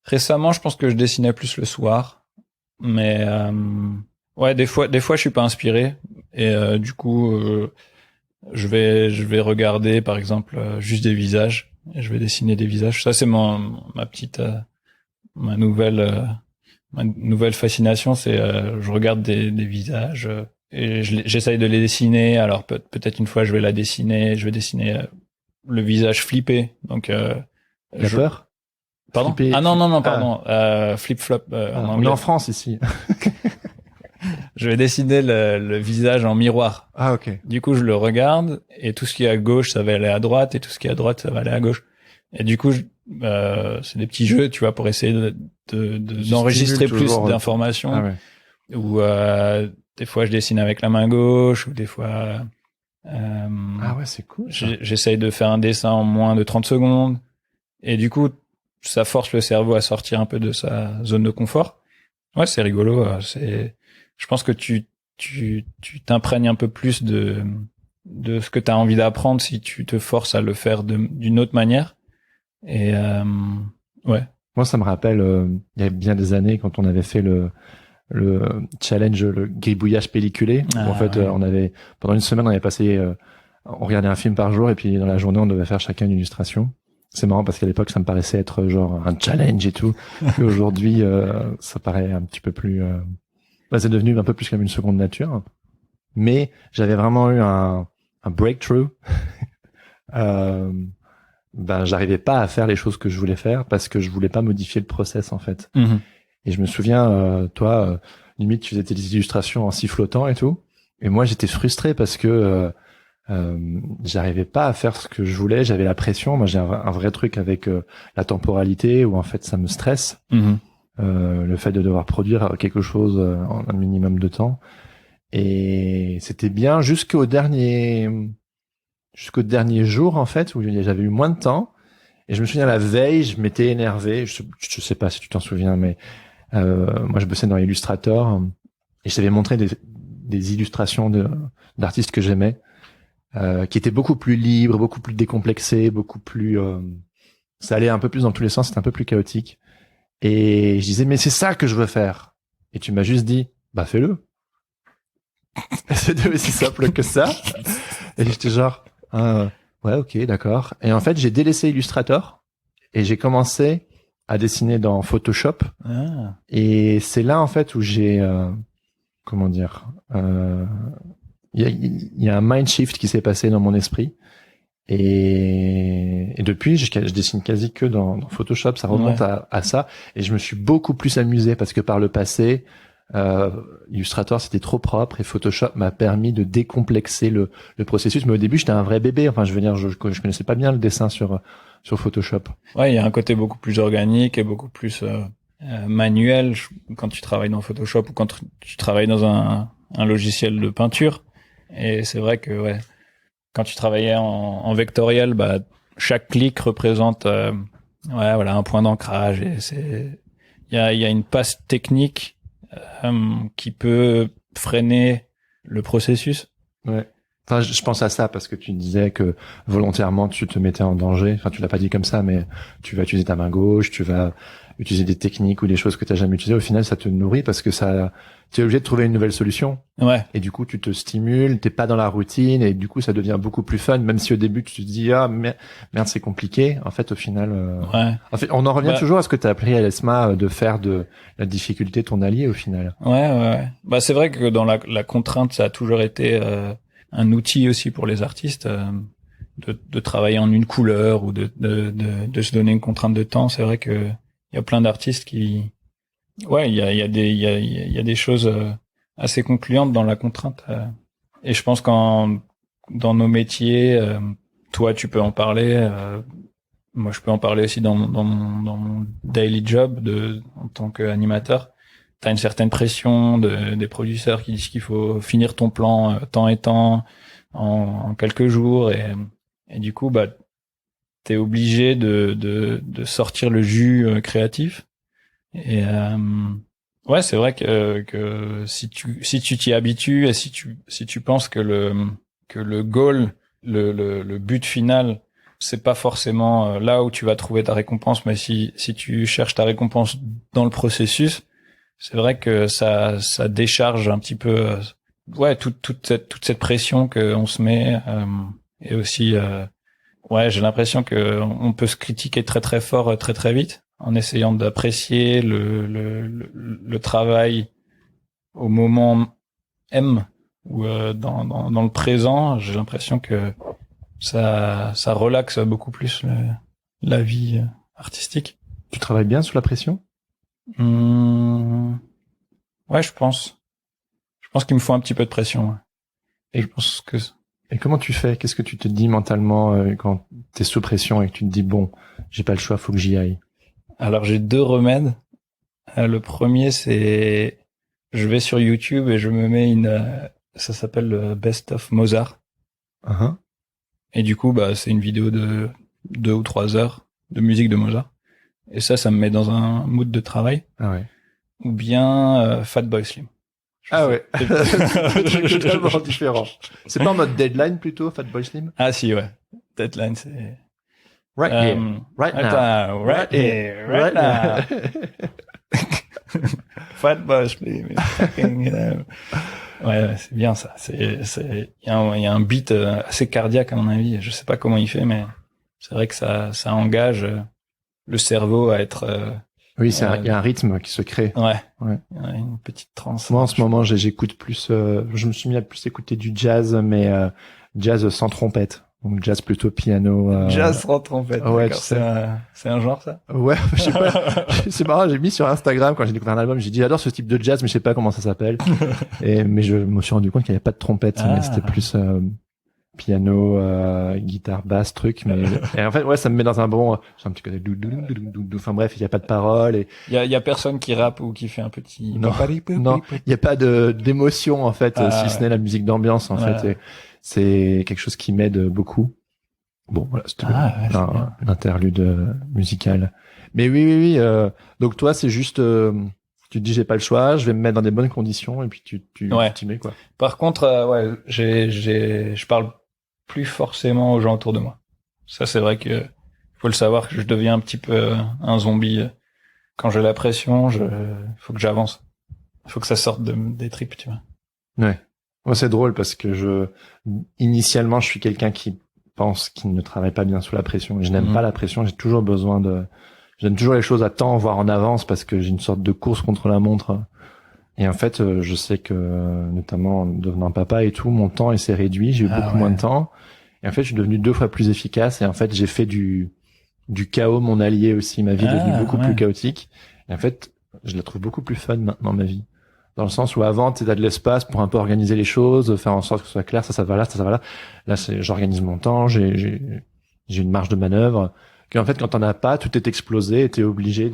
Récemment, je pense que je dessinais plus le soir, mais ouais, des fois, je suis pas inspiré, et du coup, je vais regarder, par exemple, juste des visages, et je vais dessiner des visages. Ça, c'est ma nouvelle fascination, c'est je regarde des visages et j'essaye de les dessiner. Alors peut-être une fois je vais dessiner le visage flippé. Donc peur. Pardon. Flippé, non, pardon. Flip flop en anglais. On est en France ici. Je vais dessiner le visage en miroir. Ah ok. Du coup je le regarde, et tout ce qui est à gauche ça va aller à droite, et tout ce qui est à droite ça va aller à gauche. Et du coup c'est des petits jeux, tu vois, pour essayer d'enregistrer plus d'informations. Ah ouais. Ou des fois je dessine avec la main gauche, ou des fois ah ouais, c'est cool. J'essaye de faire un dessin en moins de 30 secondes, et du coup ça force le cerveau à sortir un peu de sa zone de confort. Ouais, c'est rigolo. Je pense que tu t'imprègnes un peu plus de ce que tu as envie d'apprendre si tu te forces à le faire d'une autre manière. Et ouais. Moi, ça me rappelle il y a bien des années quand on avait fait le challenge, le gribouillage pelliculé. Où en fait, ouais. Pendant une semaine, on avait passé, on regardait un film par jour, et puis dans la journée, on devait faire chacun une illustration. C'est marrant parce qu'à l'époque, ça me paraissait être genre un challenge et tout. Et aujourd'hui, ça paraît un petit peu plus, c'est devenu un peu plus comme une seconde nature. Mais j'avais vraiment eu un breakthrough, ben j'arrivais pas à faire les choses que je voulais faire parce que je voulais pas modifier le process en fait. Et je me souviens, toi, limite tu faisais tes illustrations en sifflotant et tout, et moi j'étais frustré parce que j'arrivais pas à faire ce que je voulais, j'avais la pression. Moi j'ai un vrai truc avec la temporalité où en fait ça me stresse, le fait de devoir produire quelque chose en un minimum de temps. Et c'était bien jusqu'au dernier jour en fait où j'avais eu moins de temps. Et je me souviens la veille, je m'étais énervé. Je sais pas si tu t'en souviens, mais moi je bossais dans Illustrator et je t'avais montré des illustrations d'artistes que j'aimais, qui étaient beaucoup plus libres, beaucoup plus décomplexés, beaucoup plus ça allait un peu plus dans tous les sens, c'était un peu plus chaotique. Et je disais mais c'est ça que je veux faire. Et tu m'as juste dit bah fais-le. C'était aussi simple que ça. Et j'étais genre, ouais, ok, d'accord. Et en fait, j'ai délaissé Illustrator et j'ai commencé à dessiner dans Photoshop. Ah. Et c'est là, en fait, où j'ai, comment dire, il y a un mind shift qui s'est passé dans mon esprit. Et depuis, je dessine quasi que dans Photoshop. Ça remonte à ça. Et je me suis beaucoup plus amusé parce que par le passé, Illustrator c'était trop propre et Photoshop m'a permis de décomplexer le processus. Mais au début j'étais un vrai bébé. Enfin je veux dire, je connaissais pas bien le dessin sur Photoshop. Ouais, il y a un côté beaucoup plus organique et beaucoup plus manuel quand tu travailles dans Photoshop ou quand tu travailles dans un logiciel de peinture. Et c'est vrai que ouais, quand tu travaillais en vectoriel, bah chaque clic représente voilà un point d'ancrage et il y a une passe technique qui peut freiner le processus. Ouais. Enfin, je pense à ça parce que tu disais que volontairement tu te mettais en danger. Enfin, tu l'as pas dit comme ça, mais tu vas utiliser ta main gauche, tu vas utiliser des techniques ou des choses que tu n'as jamais utilisées. Au final, ça te nourrit parce que tu es obligé de trouver une nouvelle solution. Ouais. Et du coup, tu te stimules, t'es pas dans la routine et du coup, ça devient beaucoup plus fun. Même si au début, tu te dis merde, c'est compliqué. En fait, au final, ouais. En fait, on en revient toujours à ce que tu as appris à l'ESMA de faire de la difficulté ton allié au final. Ouais. Bah c'est vrai que dans la contrainte, ça a toujours été un outil aussi pour les artistes de travailler en une couleur ou de se donner une contrainte de temps. C'est vrai que il y a plein d'artistes qui il y a des choses assez concluantes dans la contrainte et je pense dans nos métiers toi tu peux en parler, moi je peux en parler aussi dans mon daily job en tant qu'animateur. T'as une certaine pression des producteurs qui disent qu'il faut finir ton plan temps et temps en quelques jours et du coup bah t'es obligé de sortir le jus créatif et ouais c'est vrai que si tu t'y habitues et si tu penses que le goal le but final c'est pas forcément là où tu vas trouver ta récompense, mais si tu cherches ta récompense dans le processus, c'est vrai que ça décharge un petit peu toute cette pression que on se met et aussi j'ai l'impression que on peut se critiquer très très fort très très vite en essayant d'apprécier le travail au moment M ou dans le présent. J'ai l'impression que ça relaxe beaucoup plus la vie artistique. Tu travailles bien sous la pression? Ouais, je pense qu'il me faut un petit peu de pression. Ouais. Et je pense que. Et comment tu fais? Qu'est-ce que tu te dis mentalement quand t'es sous pression et que tu te dis bon, j'ai pas le choix, faut que j'y aille? Alors j'ai 2 remèdes. Le premier c'est je vais sur YouTube et je me mets ça s'appelle le Best of Mozart. Uh-huh. Et du coup bah c'est une vidéo de 2 ou 3 heures de musique de Mozart. Et ça me met dans un mood de travail. Ah ouais. Ou bien Fatboy Slim. Ouais. C'est totalement différent. C'est pas en mode Deadline plutôt, Fatboy Slim? Ah si, ouais. Deadline, c'est... Right here, right now. Right here, right now. Fatboy Slim. Ouais, c'est bien ça. Il y a un beat assez cardiaque à mon avis. Je sais pas comment il fait, mais c'est vrai que ça engage le cerveau à être... Oui, il y a un rythme qui se crée. Ouais. Une petite transe. Moi, en ce moment, j'écoute plus, je me suis mis à plus écouter du jazz, mais jazz sans trompette. Donc jazz plutôt piano. Jazz sans trompette. Ouais, tu sais. C'est un genre ça. Ouais, je sais pas. C'est marrant, j'ai mis sur Instagram quand j'ai découvert un album, j'ai dit j'adore ce type de jazz, mais je sais pas comment ça s'appelle. Mais je me suis rendu compte qu'il n'y avait pas de trompette, mais c'était plus piano, guitare, basse, truc. Mais et en fait, ouais, ça me met dans un bon. C'est un petit côté enfin bref, il y a pas de paroles et. Il y a personne qui rappe ou qui fait un petit. Non, non, il y a pas d'émotion en fait, si ce n'est la musique d'ambiance en fait. Et c'est quelque chose qui m'aide beaucoup. Bon, voilà, c'était un interlude musical. Mais oui. Donc toi, c'est juste, tu te dis j'ai pas le choix, je vais me mettre dans des bonnes conditions et puis tu t'y mets quoi. Par contre, je parle plus forcément aux gens autour de moi. Ça, c'est vrai que faut le savoir que je deviens un petit peu un zombie quand j'ai la pression. Faut que j'avance. Faut que ça sorte des tripes, tu vois. Ouais. Moi, c'est drôle parce que initialement, je suis quelqu'un qui pense qu'il ne travaille pas bien sous la pression. Je n'aime pas la pression. J'ai toujours besoin je donne toujours les choses à temps, voire en avance, parce que j'ai une sorte de course contre la montre. Et en fait, je sais que, notamment en devenant papa et tout, mon temps, il s'est réduit. J'ai eu beaucoup moins de temps. Et en fait, je suis devenu 2 fois plus efficace. Et en fait, j'ai fait du chaos mon allié aussi. Ma vie est devenue beaucoup plus chaotique. Et en fait, je la trouve beaucoup plus fun maintenant, ma vie. Dans le sens où avant, tu as de l'espace pour un peu organiser les choses, faire en sorte que ce soit clair, ça va là, ça va là. Là, j'organise mon temps, j'ai une marge de manœuvre. Qu'en fait, quand t'en as pas, tout est explosé et t'es obligé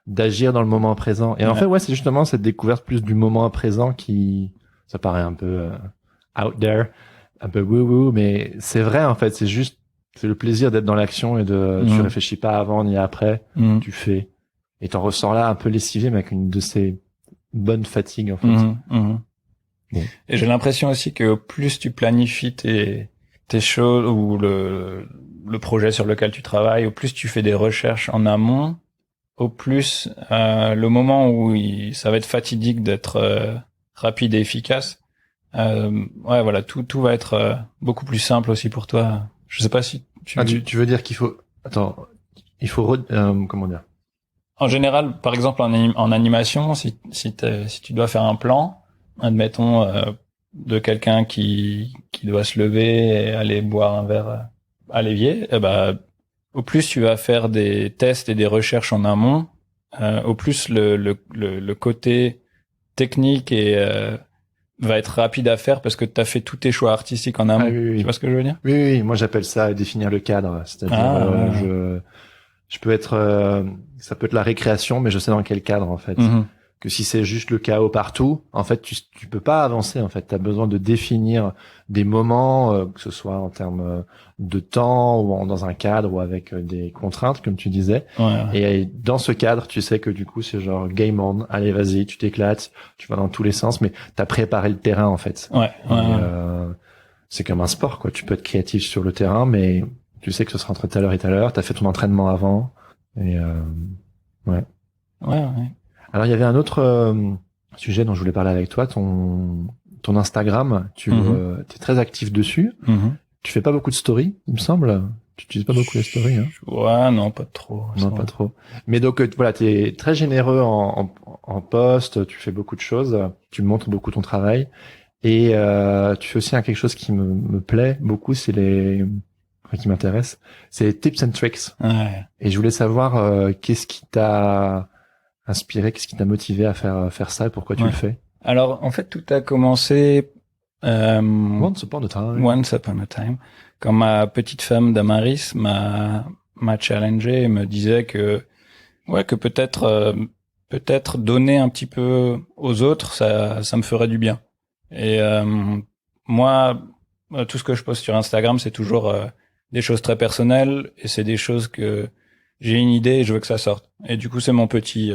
d'agir dans le moment présent. Et en fait, ouais, c'est justement cette découverte plus du moment présent ça paraît un peu out there, un peu woo-woo, mais c'est vrai, en fait, c'est le plaisir d'être dans l'action et tu réfléchis pas avant ni après, tu fais. Et t'en ressors là un peu lessivé, mais avec une de ces bonne fatigue en fait. Bon. Et j'ai l'impression aussi que plus tu planifies tes choses ou le projet sur lequel tu travailles, au plus tu fais des recherches en amont, au plus le moment où ça va être fatidique d'être rapide et efficace. Voilà, tout va être beaucoup plus simple aussi pour toi. Je sais pas si tu veux dire qu'il faut comment dire? En général, par exemple en animation, si tu dois faire un plan, admettons de quelqu'un qui doit se lever et aller boire un verre à l'évier, au plus tu vas faire des tests et des recherches en amont, au plus le côté technique va être rapide à faire parce que tu as fait tous tes choix artistiques en amont. Oui. Tu vois ce que je veux dire? Oui, moi j'appelle ça définir le cadre, c'est-à-dire je peux être ça peut être la récréation, mais je sais dans quel cadre en fait. Que si c'est juste le chaos partout, en fait tu peux pas avancer en fait. Tu as besoin de définir des moments, que ce soit en termes de temps ou dans un cadre ou avec des contraintes comme tu disais. Et dans ce cadre, tu sais que du coup c'est genre game on, allez vas-y, tu t'éclates, tu vas dans tous les sens, mais tu as préparé le terrain en fait. C'est comme un sport quoi. Tu peux être créatif sur le terrain, mais tu sais que ce sera entre telle heure et telle heure. T'as fait ton entraînement avant. Et ouais. Alors il y avait un autre sujet dont je voulais parler avec toi, ton Instagram. Tu es très actif dessus. Tu fais pas beaucoup de stories, il me semble. Tu utilises pas beaucoup les stories, hein? Ouais, non, pas trop. Non, pas trop. Mais donc voilà, t'es très généreux en post. Tu fais beaucoup de choses. Tu montres beaucoup ton travail. Et tu fais aussi quelque chose qui me plaît beaucoup, c'est qui m'intéresse, c'est les tips and tricks. Et je voulais savoir qu'est-ce qui t'a inspiré, qu'est-ce qui t'a motivé à faire ça et pourquoi tu le fais. Alors en fait tout a commencé Once Upon a Time. Quand ma petite femme Damaris m'a challengé et me disait que peut-être donner un petit peu aux autres, ça me ferait du bien. Et moi, tout ce que je poste sur Instagram, c'est toujours des choses très personnelles et c'est des choses que j'ai une idée et je veux que ça sorte. Et du coup, c'est mon petit,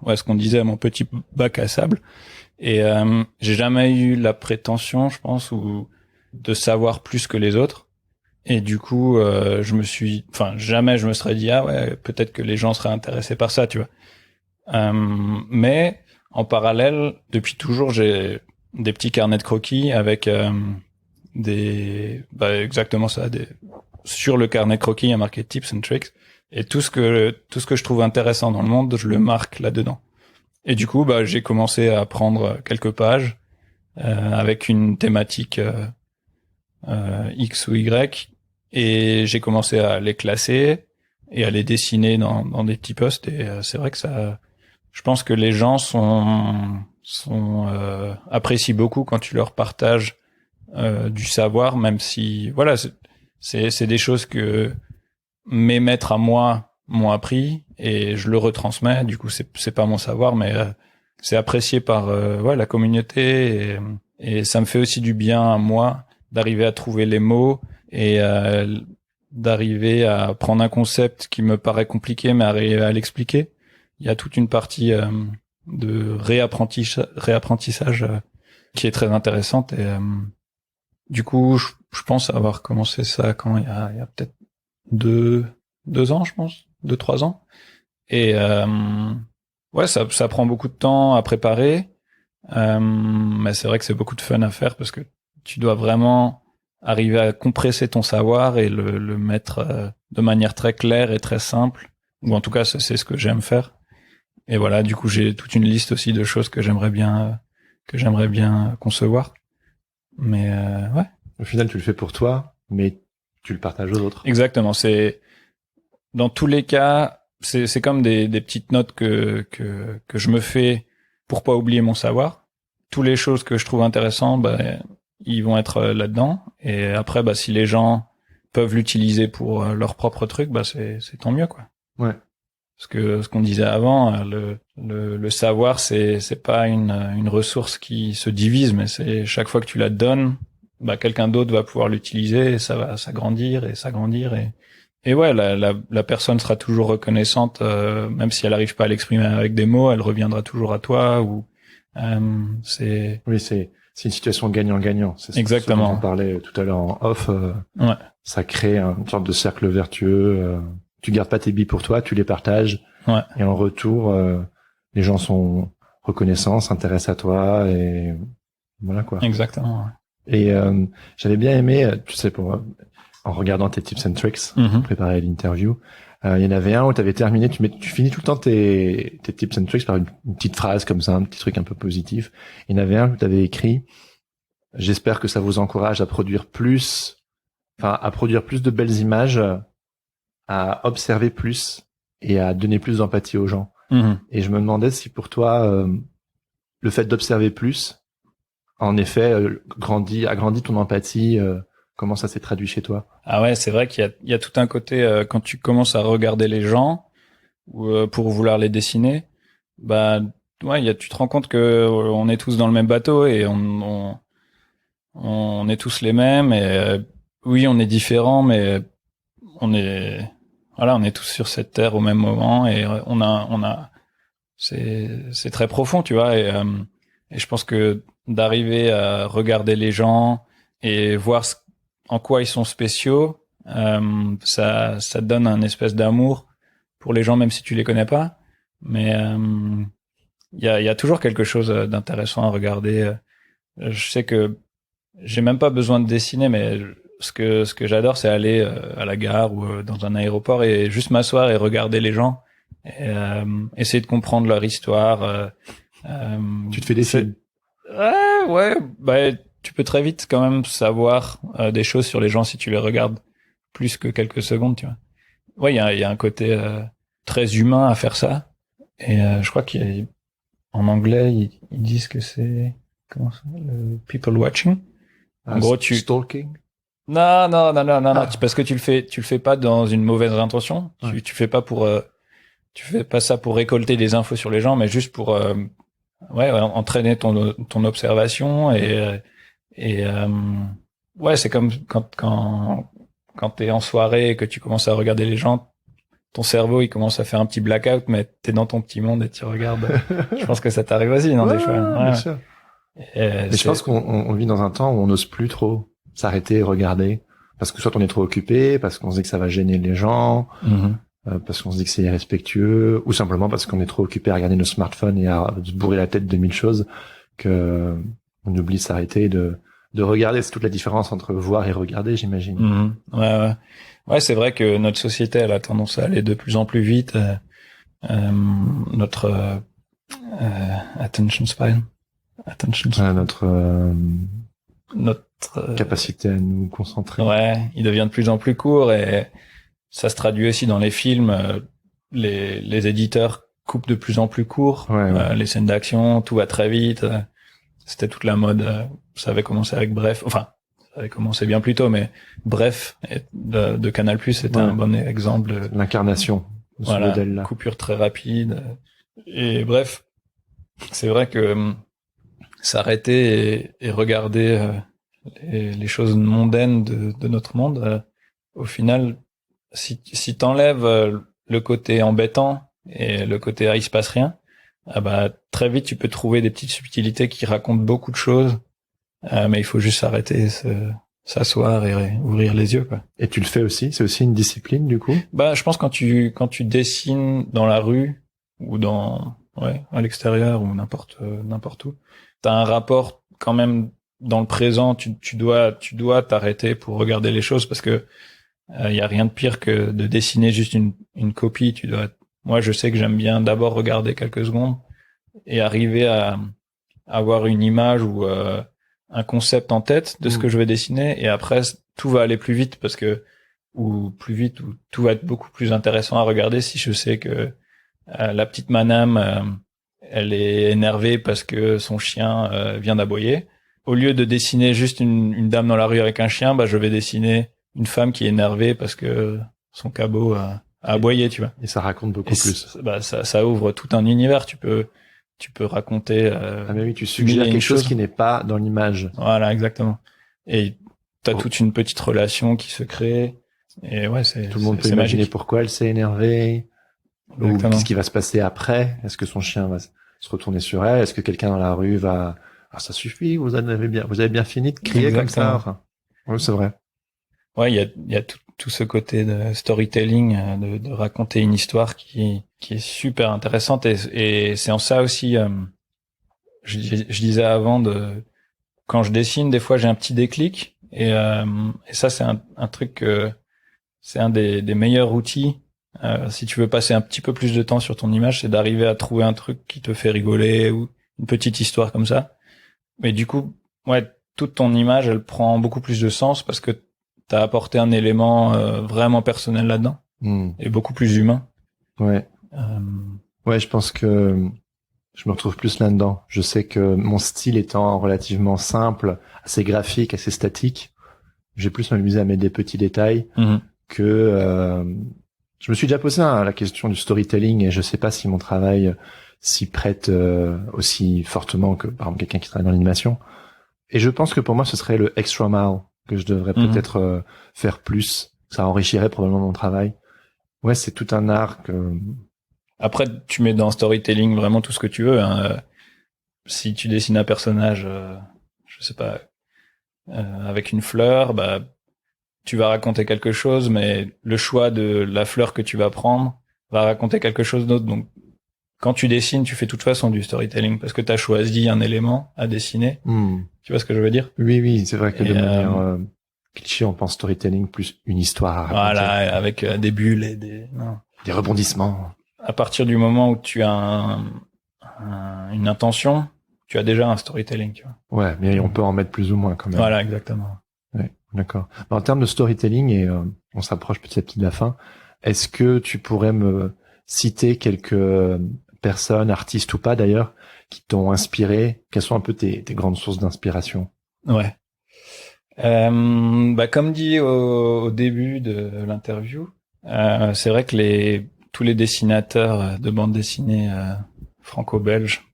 ce qu'on disait, mon petit bac à sable. Et j'ai jamais eu la prétention, je pense, ou de savoir plus que les autres. Et du coup, jamais je me serais dit peut-être que les gens seraient intéressés par ça, tu vois. Mais en parallèle, depuis toujours, j'ai des petits carnets de croquis avec exactement ça, sur le carnet de croquis il y a marqué tips and tricks et tout ce que je trouve intéressant dans le monde, je le marque là-dedans. Et du coup, j'ai commencé à prendre quelques pages avec une thématique X ou Y Et j'ai commencé à les classer et à les dessiner dans des petits posts. Et c'est vrai que je pense que les gens apprécient beaucoup quand tu leur partages du savoir, même si voilà, c'est des choses que mes maîtres à moi m'ont appris et je le retransmets. Du coup, c'est pas mon savoir, mais c'est apprécié par la communauté et ça me fait aussi du bien à moi d'arriver à trouver les mots et d'arriver à prendre un concept qui me paraît compliqué, mais arriver à l'expliquer. Il y a toute une partie de réapprentissage qui est très intéressante et du coup, je pense avoir commencé ça quand il y a peut-être 2 ans, je pense, 3 ans. Et ça prend beaucoup de temps à préparer, mais c'est vrai que c'est beaucoup de fun à faire parce que tu dois vraiment arriver à compresser ton savoir et le mettre de manière très claire et très simple, ou en tout cas c'est ce que j'aime faire. Et voilà, du coup j'ai toute une liste aussi de choses que j'aimerais bien concevoir. Mais ouais. Au final, tu le fais pour toi, mais tu le partages aux autres. Exactement. C'est dans tous les cas, c'est comme des petites notes que je me fais pour pas oublier mon savoir. Toutes les choses que je trouve intéressantes, ils vont être là-dedans. Et après, si les gens peuvent l'utiliser pour leur propre truc, c'est tant mieux, quoi. Ouais. Parce que ce qu'on disait avant, le savoir, c'est pas une ressource qui se divise, mais c'est chaque fois que tu la donnes, quelqu'un d'autre va pouvoir l'utiliser et ça va s'agrandir et ouais, la personne sera toujours reconnaissante, même si elle n'arrive pas à l'exprimer avec des mots, elle reviendra toujours à toi ou c'est une situation gagnant-gagnant. C'est exactement. Ce dont on parlait tout à l'heure en off. Ouais. Ça crée une sorte de cercle vertueux. Tu gardes pas tes billes pour toi, tu les partages. Ouais. Et en retour, les gens sont reconnaissants, s'intéressent à toi et voilà quoi. Exactement. Ouais. Et j'avais bien aimé, tu sais, en regardant tes tips and tricks, pour préparer l'interview, il y en avait un où t'avais terminé, tu finis tout le temps tes tips and tricks par une petite phrase comme ça, un petit truc un peu positif. Il y en avait un où t'avais écrit: j'espère que ça vous encourage à produire plus de belles images, à observer plus et à donner plus d'empathie aux gens. Et je me demandais si pour toi, le fait d'observer plus, en effet, agrandit ton empathie. Comment ça s'est traduit chez toi? Ah ouais, c'est vrai qu'il y a tout un côté quand tu commences à regarder les gens ou pour vouloir les dessiner, tu te rends compte que on est tous dans le même bateau et on est tous les mêmes et oui, on est différents, mais on est tous sur cette terre au même moment et c'est très profond, tu vois, et je pense que d'arriver à regarder les gens et voir en quoi ils sont spéciaux, ça donne un espèce d'amour pour les gens, même si tu les connais pas. Mais il y a toujours quelque chose d'intéressant à regarder. Je sais que j'ai même pas besoin de dessiner, mais ce que j'adore, c'est aller à la gare ou dans un aéroport et juste m'asseoir et regarder les gens et essayer de comprendre leur histoire. Tu te fais des films? Ouais, tu peux très vite quand même savoir des choses sur les gens si tu les regardes plus que quelques secondes, tu vois. Ouais, il y a un côté très humain à faire ça. Et je crois en anglais, ils disent que c'est comment ça, le people watching. En gros, stalking. Non, parce que tu le fais pas dans une mauvaise intention. Ouais. Tu fais pas ça pour récolter des infos sur les gens, mais juste pour entraîner ton observation et c'est comme quand t'es en soirée et que tu commences à regarder les gens, ton cerveau il commence à faire un petit blackout, mais t'es dans ton petit monde et tu regardes. Je pense que ça t'arrive aussi, non, des fois. Ouais. Bien sûr. Mais je pense qu'on vit dans un temps où on n'ose plus trop s'arrêter et regarder, parce que soit on est trop occupé, parce qu'on se dit que ça va gêner les gens, parce qu'on se dit que c'est irrespectueux, ou simplement parce qu'on est trop occupé à regarder nos smartphones et à se bourrer la tête de 1000 choses que on oublie de s'arrêter de regarder. C'est toute la différence entre voir et regarder, j'imagine. Ouais, c'est vrai que notre société elle a tendance à aller de plus en plus vite. Notre attention span. Notre notre capacité à nous concentrer. Ouais, il devient de plus en plus court et ça se traduit aussi dans les films. Les éditeurs coupent de plus en plus court. Ouais. Les scènes d'action, tout va très vite. C'était toute la mode. Ça avait commencé avec Bref. Enfin, ça avait commencé bien plus tôt, mais Bref de Canal+, c'était un bon exemple. L'incarnation de ce modèle-là. Coupure très rapide. Et bref, c'est vrai que s'arrêter et regarder les choses mondaines de notre monde, au final, si t'enlèves le côté embêtant et le côté il se passe rien, très vite tu peux trouver des petites subtilités qui racontent beaucoup de choses, mais il faut juste s'arrêter, s'asseoir et ouvrir les yeux, quoi. Et tu le fais aussi? C'est aussi une discipline, du coup? Je pense quand tu dessines dans la rue ou à l'extérieur ou n'importe où, t'as un rapport quand même dans le présent. Tu dois t'arrêter pour regarder les choses parce que y a rien de pire que de dessiner juste une copie. Moi, je sais que j'aime bien d'abord regarder quelques secondes et arriver à avoir une image ou un concept en tête de ce que je vais dessiner, et après tout va aller plus vite ou tout va être beaucoup plus intéressant à regarder si je sais que la petite madame elle est énervée parce que son chien vient d'aboyer. Au lieu de dessiner juste une dame dans la rue avec un chien, je vais dessiner une femme qui est énervée parce que son cabot a aboyé, tu vois. Et ça raconte beaucoup plus. Ça ouvre tout un univers. Tu peux raconter. Mais oui, tu suggères quelque chose qui n'est pas dans l'image. Voilà, exactement. Et t'as toute une petite relation qui se crée. Et tout le monde peut imaginer pourquoi elle s'est énervée. Ou qu'est-ce qui va se passer après? Est-ce que son chien va se retourner sur elle? Est-ce que quelqu'un dans la rue va... ça suffit, vous avez bien fini de crier. Exactement. Comme ça. Enfin, oui, c'est vrai. Ouais, il y a tout ce côté de storytelling, de raconter une histoire qui est super intéressante, et c'est en ça aussi, je disais avant, quand je dessine, des fois j'ai un petit déclic, et ça c'est un truc, c'est un des meilleurs outils. Si tu veux passer un petit peu plus de temps sur ton image, c'est d'arriver à trouver un truc qui te fait rigoler ou une petite histoire comme ça. Mais du coup, toute ton image, elle prend beaucoup plus de sens parce que t'as apporté un élément vraiment personnel là-dedans et beaucoup plus humain. Ouais. Je pense que je me retrouve plus là-dedans. Je sais que mon style étant relativement simple, assez graphique, assez statique, j'ai plus m'amusé à mettre des petits détails que... je me suis déjà posé la question du storytelling et je sais pas si mon travail s'y prête aussi fortement que par exemple quelqu'un qui travaille dans l'animation. Et je pense que pour moi ce serait le extra mile que je devrais peut-être faire plus. Ça enrichirait probablement mon travail. Ouais, c'est tout un art que... Après, tu mets dans storytelling vraiment tout ce que tu veux. Hein. Si tu dessines un personnage, je sais pas, avec une fleur, tu vas raconter quelque chose, mais le choix de la fleur que tu vas prendre va raconter quelque chose d'autre. Donc, quand tu dessines, tu fais de toute façon du storytelling parce que tu as choisi un élément à dessiner. Tu vois ce que je veux dire? Oui, c'est vrai que de manière cliché, on pense storytelling plus une histoire à raconter. Voilà, avec des bulles et des rebondissements. À partir du moment où tu as une intention, tu as déjà un storytelling, tu vois. Ouais, mais on peut en mettre plus ou moins quand même. Voilà, exactement. Ouais, d'accord. En termes de storytelling, et on s'approche petit à petit de la fin, est-ce que tu pourrais me citer quelques personnes, artistes ou pas d'ailleurs, qui t'ont inspiré? Quelles sont un peu tes grandes sources d'inspiration? Ouais. Comme dit au début de l'interview, c'est vrai que tous les dessinateurs de bande dessinée franco-belges,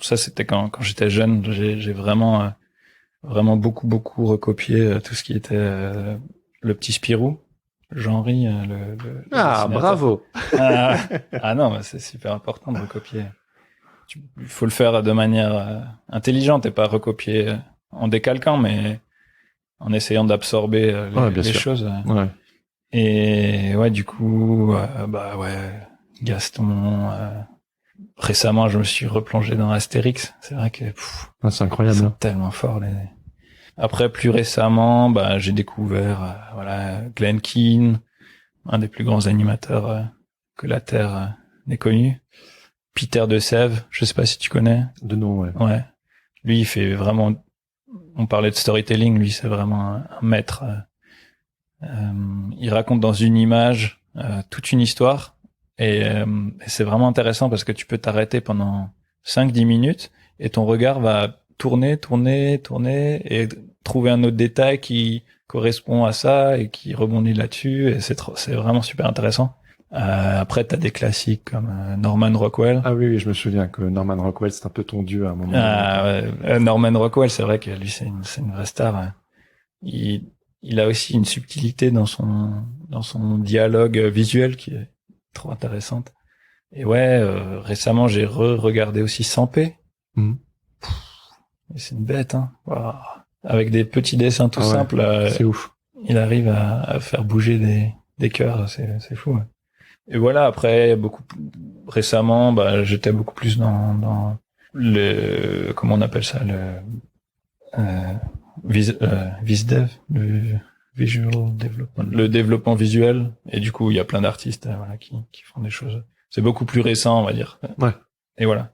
ça c'était quand j'étais jeune, j'ai vraiment beaucoup recopié tout ce qui était le petit Spirou, Jean-Ry, le bravo. Non, c'est super important de recopier. Il faut le faire de manière intelligente et pas recopier en décalquant, mais en essayant d'absorber les choses. Ouais. Et du coup, Gaston. Récemment, je me suis replongé dans Astérix. C'est vrai que c'est incroyable. C'est tellement fort. Après, plus récemment, j'ai découvert Glen Keane, un des plus grands animateurs que la Terre n'ait connu. Peter de Sèvres, je sais pas si tu connais. De nom, ouais. Ouais. Lui, il fait vraiment on parlait de storytelling, lui c'est vraiment un maître. Il raconte dans une image toute une histoire et c'est vraiment intéressant parce que tu peux t'arrêter pendant 5-10 minutes et ton regard va tourner et trouver un autre détail qui correspond à ça et qui rebondit là-dessus et c'est vraiment super intéressant. Après t'as des classiques comme Norman Rockwell. Ah oui, je me souviens que Norman Rockwell c'est un peu ton dieu à un moment. Norman Rockwell, c'est vrai que lui c'est une vraie star. Il a aussi une subtilité dans son dialogue visuel qui est trop intéressante. Et ouais, récemment j'ai regardé aussi Sampé. Et c'est une bête, hein. Wow. Avec des petits dessins tout simples. C'est ouf. Il arrive à faire bouger des cœurs, c'est fou. Ouais. Et voilà, après, récemment, j'étais beaucoup plus dans le, comment on appelle ça, VisDev, le Visual Development, le développement visuel. Et du coup, il y a plein d'artistes, qui font des choses. C'est beaucoup plus récent, on va dire. Ouais. Et voilà.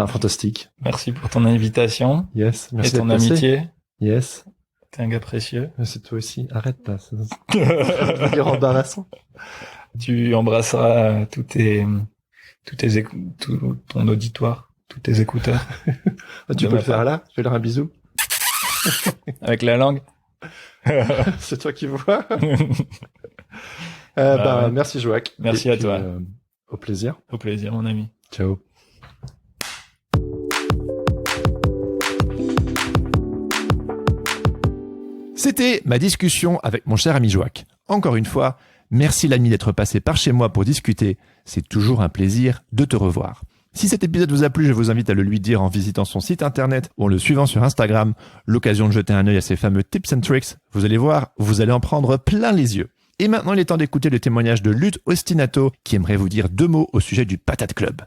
Fantastique. Merci pour ton invitation. Yes. Merci et ton amitié. Yes. T'es un gars précieux. C'est toi aussi. Arrête là. C'est dire embarrassant. Tu embrasseras tout ton auditoire, tous tes écouteurs. Tu peux le faire là. Fais leur un bisou. Avec la langue. C'est toi qui vois. Merci Joak. Merci à toi. Au plaisir. Au plaisir, mon ami. Ciao. C'était ma discussion avec mon cher ami Joak. Encore une fois, merci l'ami d'être passé par chez moi pour discuter. C'est toujours un plaisir de te revoir. Si cet épisode vous a plu, je vous invite à le lui dire en visitant son site internet ou en le suivant sur Instagram. L'occasion de jeter un œil à ses fameux tips and tricks. Vous allez voir, vous allez en prendre plein les yeux. Et maintenant, il est temps d'écouter le témoignage de Lutte Ostinato qui aimerait vous dire 2 mots au sujet du Patate Club.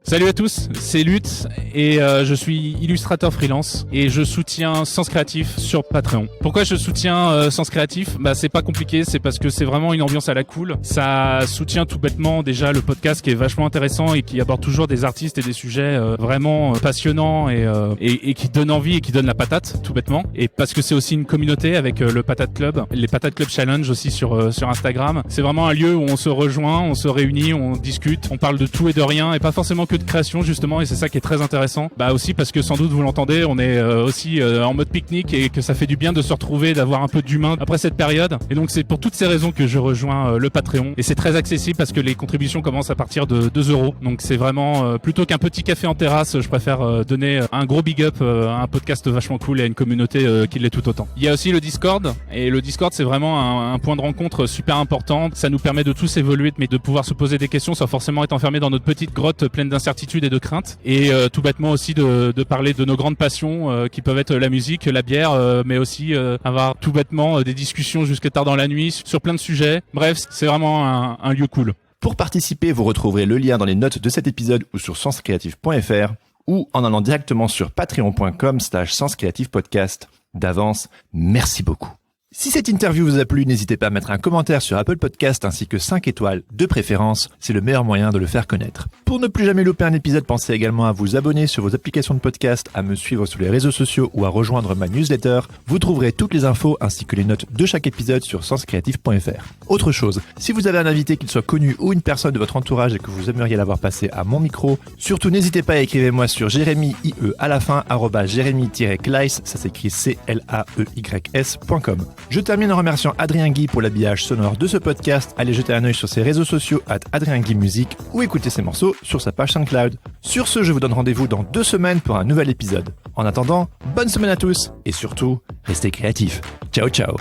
Salut à tous, c'est Lutte et je suis illustrateur freelance et je soutiens Sens Créatif sur Patreon. Pourquoi je soutiens Sens Créatif ? C'est pas compliqué, c'est parce que c'est vraiment une ambiance à la cool. Ça soutient tout bêtement déjà le podcast qui est vachement intéressant et qui aborde toujours des artistes et des sujets vraiment passionnants et qui donnent envie et qui donnent la patate tout bêtement. Et parce que c'est aussi une communauté avec le Patate Club, les Patate Club Challenge aussi sur Instagram. C'est vraiment un lieu où on se rejoint, on se réunit, on discute, on parle de tout et de rien et pas forcément que de création justement, et c'est ça qui est très intéressant. Aussi parce que sans doute vous l'entendez, on est aussi en mode pique-nique et que ça fait du bien de se retrouver, d'avoir un peu d'humain après cette période. Et donc c'est pour toutes ces raisons que je rejoins le Patreon. Et c'est très accessible parce que les contributions commencent à partir de 2 €. Donc c'est vraiment plutôt qu'un petit café en terrasse, je préfère donner un gros big up à un podcast vachement cool et à une communauté qui l'est tout autant. Il y a aussi le Discord, et le Discord c'est vraiment un point de rencontre super important. Ça nous permet de tous évoluer, mais de pouvoir se poser des questions sans forcément être enfermé dans notre petite grotte pleine d'incertitudes et de craintes, et tout bêtement aussi de parler de nos grandes passions qui peuvent être la musique, la bière, mais aussi avoir tout bêtement des discussions jusqu'à tard dans la nuit sur plein de sujets. Bref, c'est vraiment un lieu cool. Pour participer, vous retrouverez le lien dans les notes de cet épisode ou sur senscreative.fr ou en allant directement sur patreon.com/senscreativepodcast. D'avance, merci beaucoup. Si cette interview vous a plu, n'hésitez pas à mettre un commentaire sur Apple Podcast ainsi que 5 étoiles de préférence. C'est le meilleur moyen de le faire connaître. Pour ne plus jamais louper un épisode, pensez également à vous abonner sur vos applications de podcast, à me suivre sur les réseaux sociaux ou à rejoindre ma newsletter. Vous trouverez toutes les infos ainsi que les notes de chaque épisode sur senscreative.fr. Autre chose, si vous avez un invité, qu'il soit connu ou une personne de votre entourage et que vous aimeriez l'avoir passé à mon micro, surtout n'hésitez pas à écrire-moi sur Jérémy à la fin, @Jérémy-Kleiss, ça s'écrit CLAEYS.com. Je termine en remerciant Adrien Guy pour l'habillage sonore de ce podcast. Allez jeter un œil sur ses réseaux sociaux @AdrienGuy-Music ou écouter ses morceaux sur sa page SoundCloud. Sur ce, je vous donne rendez-vous dans 2 semaines pour un nouvel épisode. En attendant, bonne semaine à tous et surtout, restez créatifs. Ciao, ciao.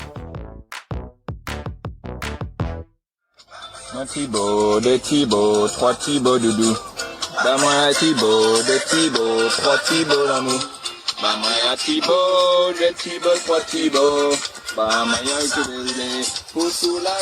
Un Thibaut, 2 Thibaut, 3 Thibaut doudou. Moi un Thibaut, 2 Thibaut, 3 Thibaut l'amour. Moi un Thibaut, 2 Thibaut, 3 Thibaut. Moi un Thibaut, pour sous la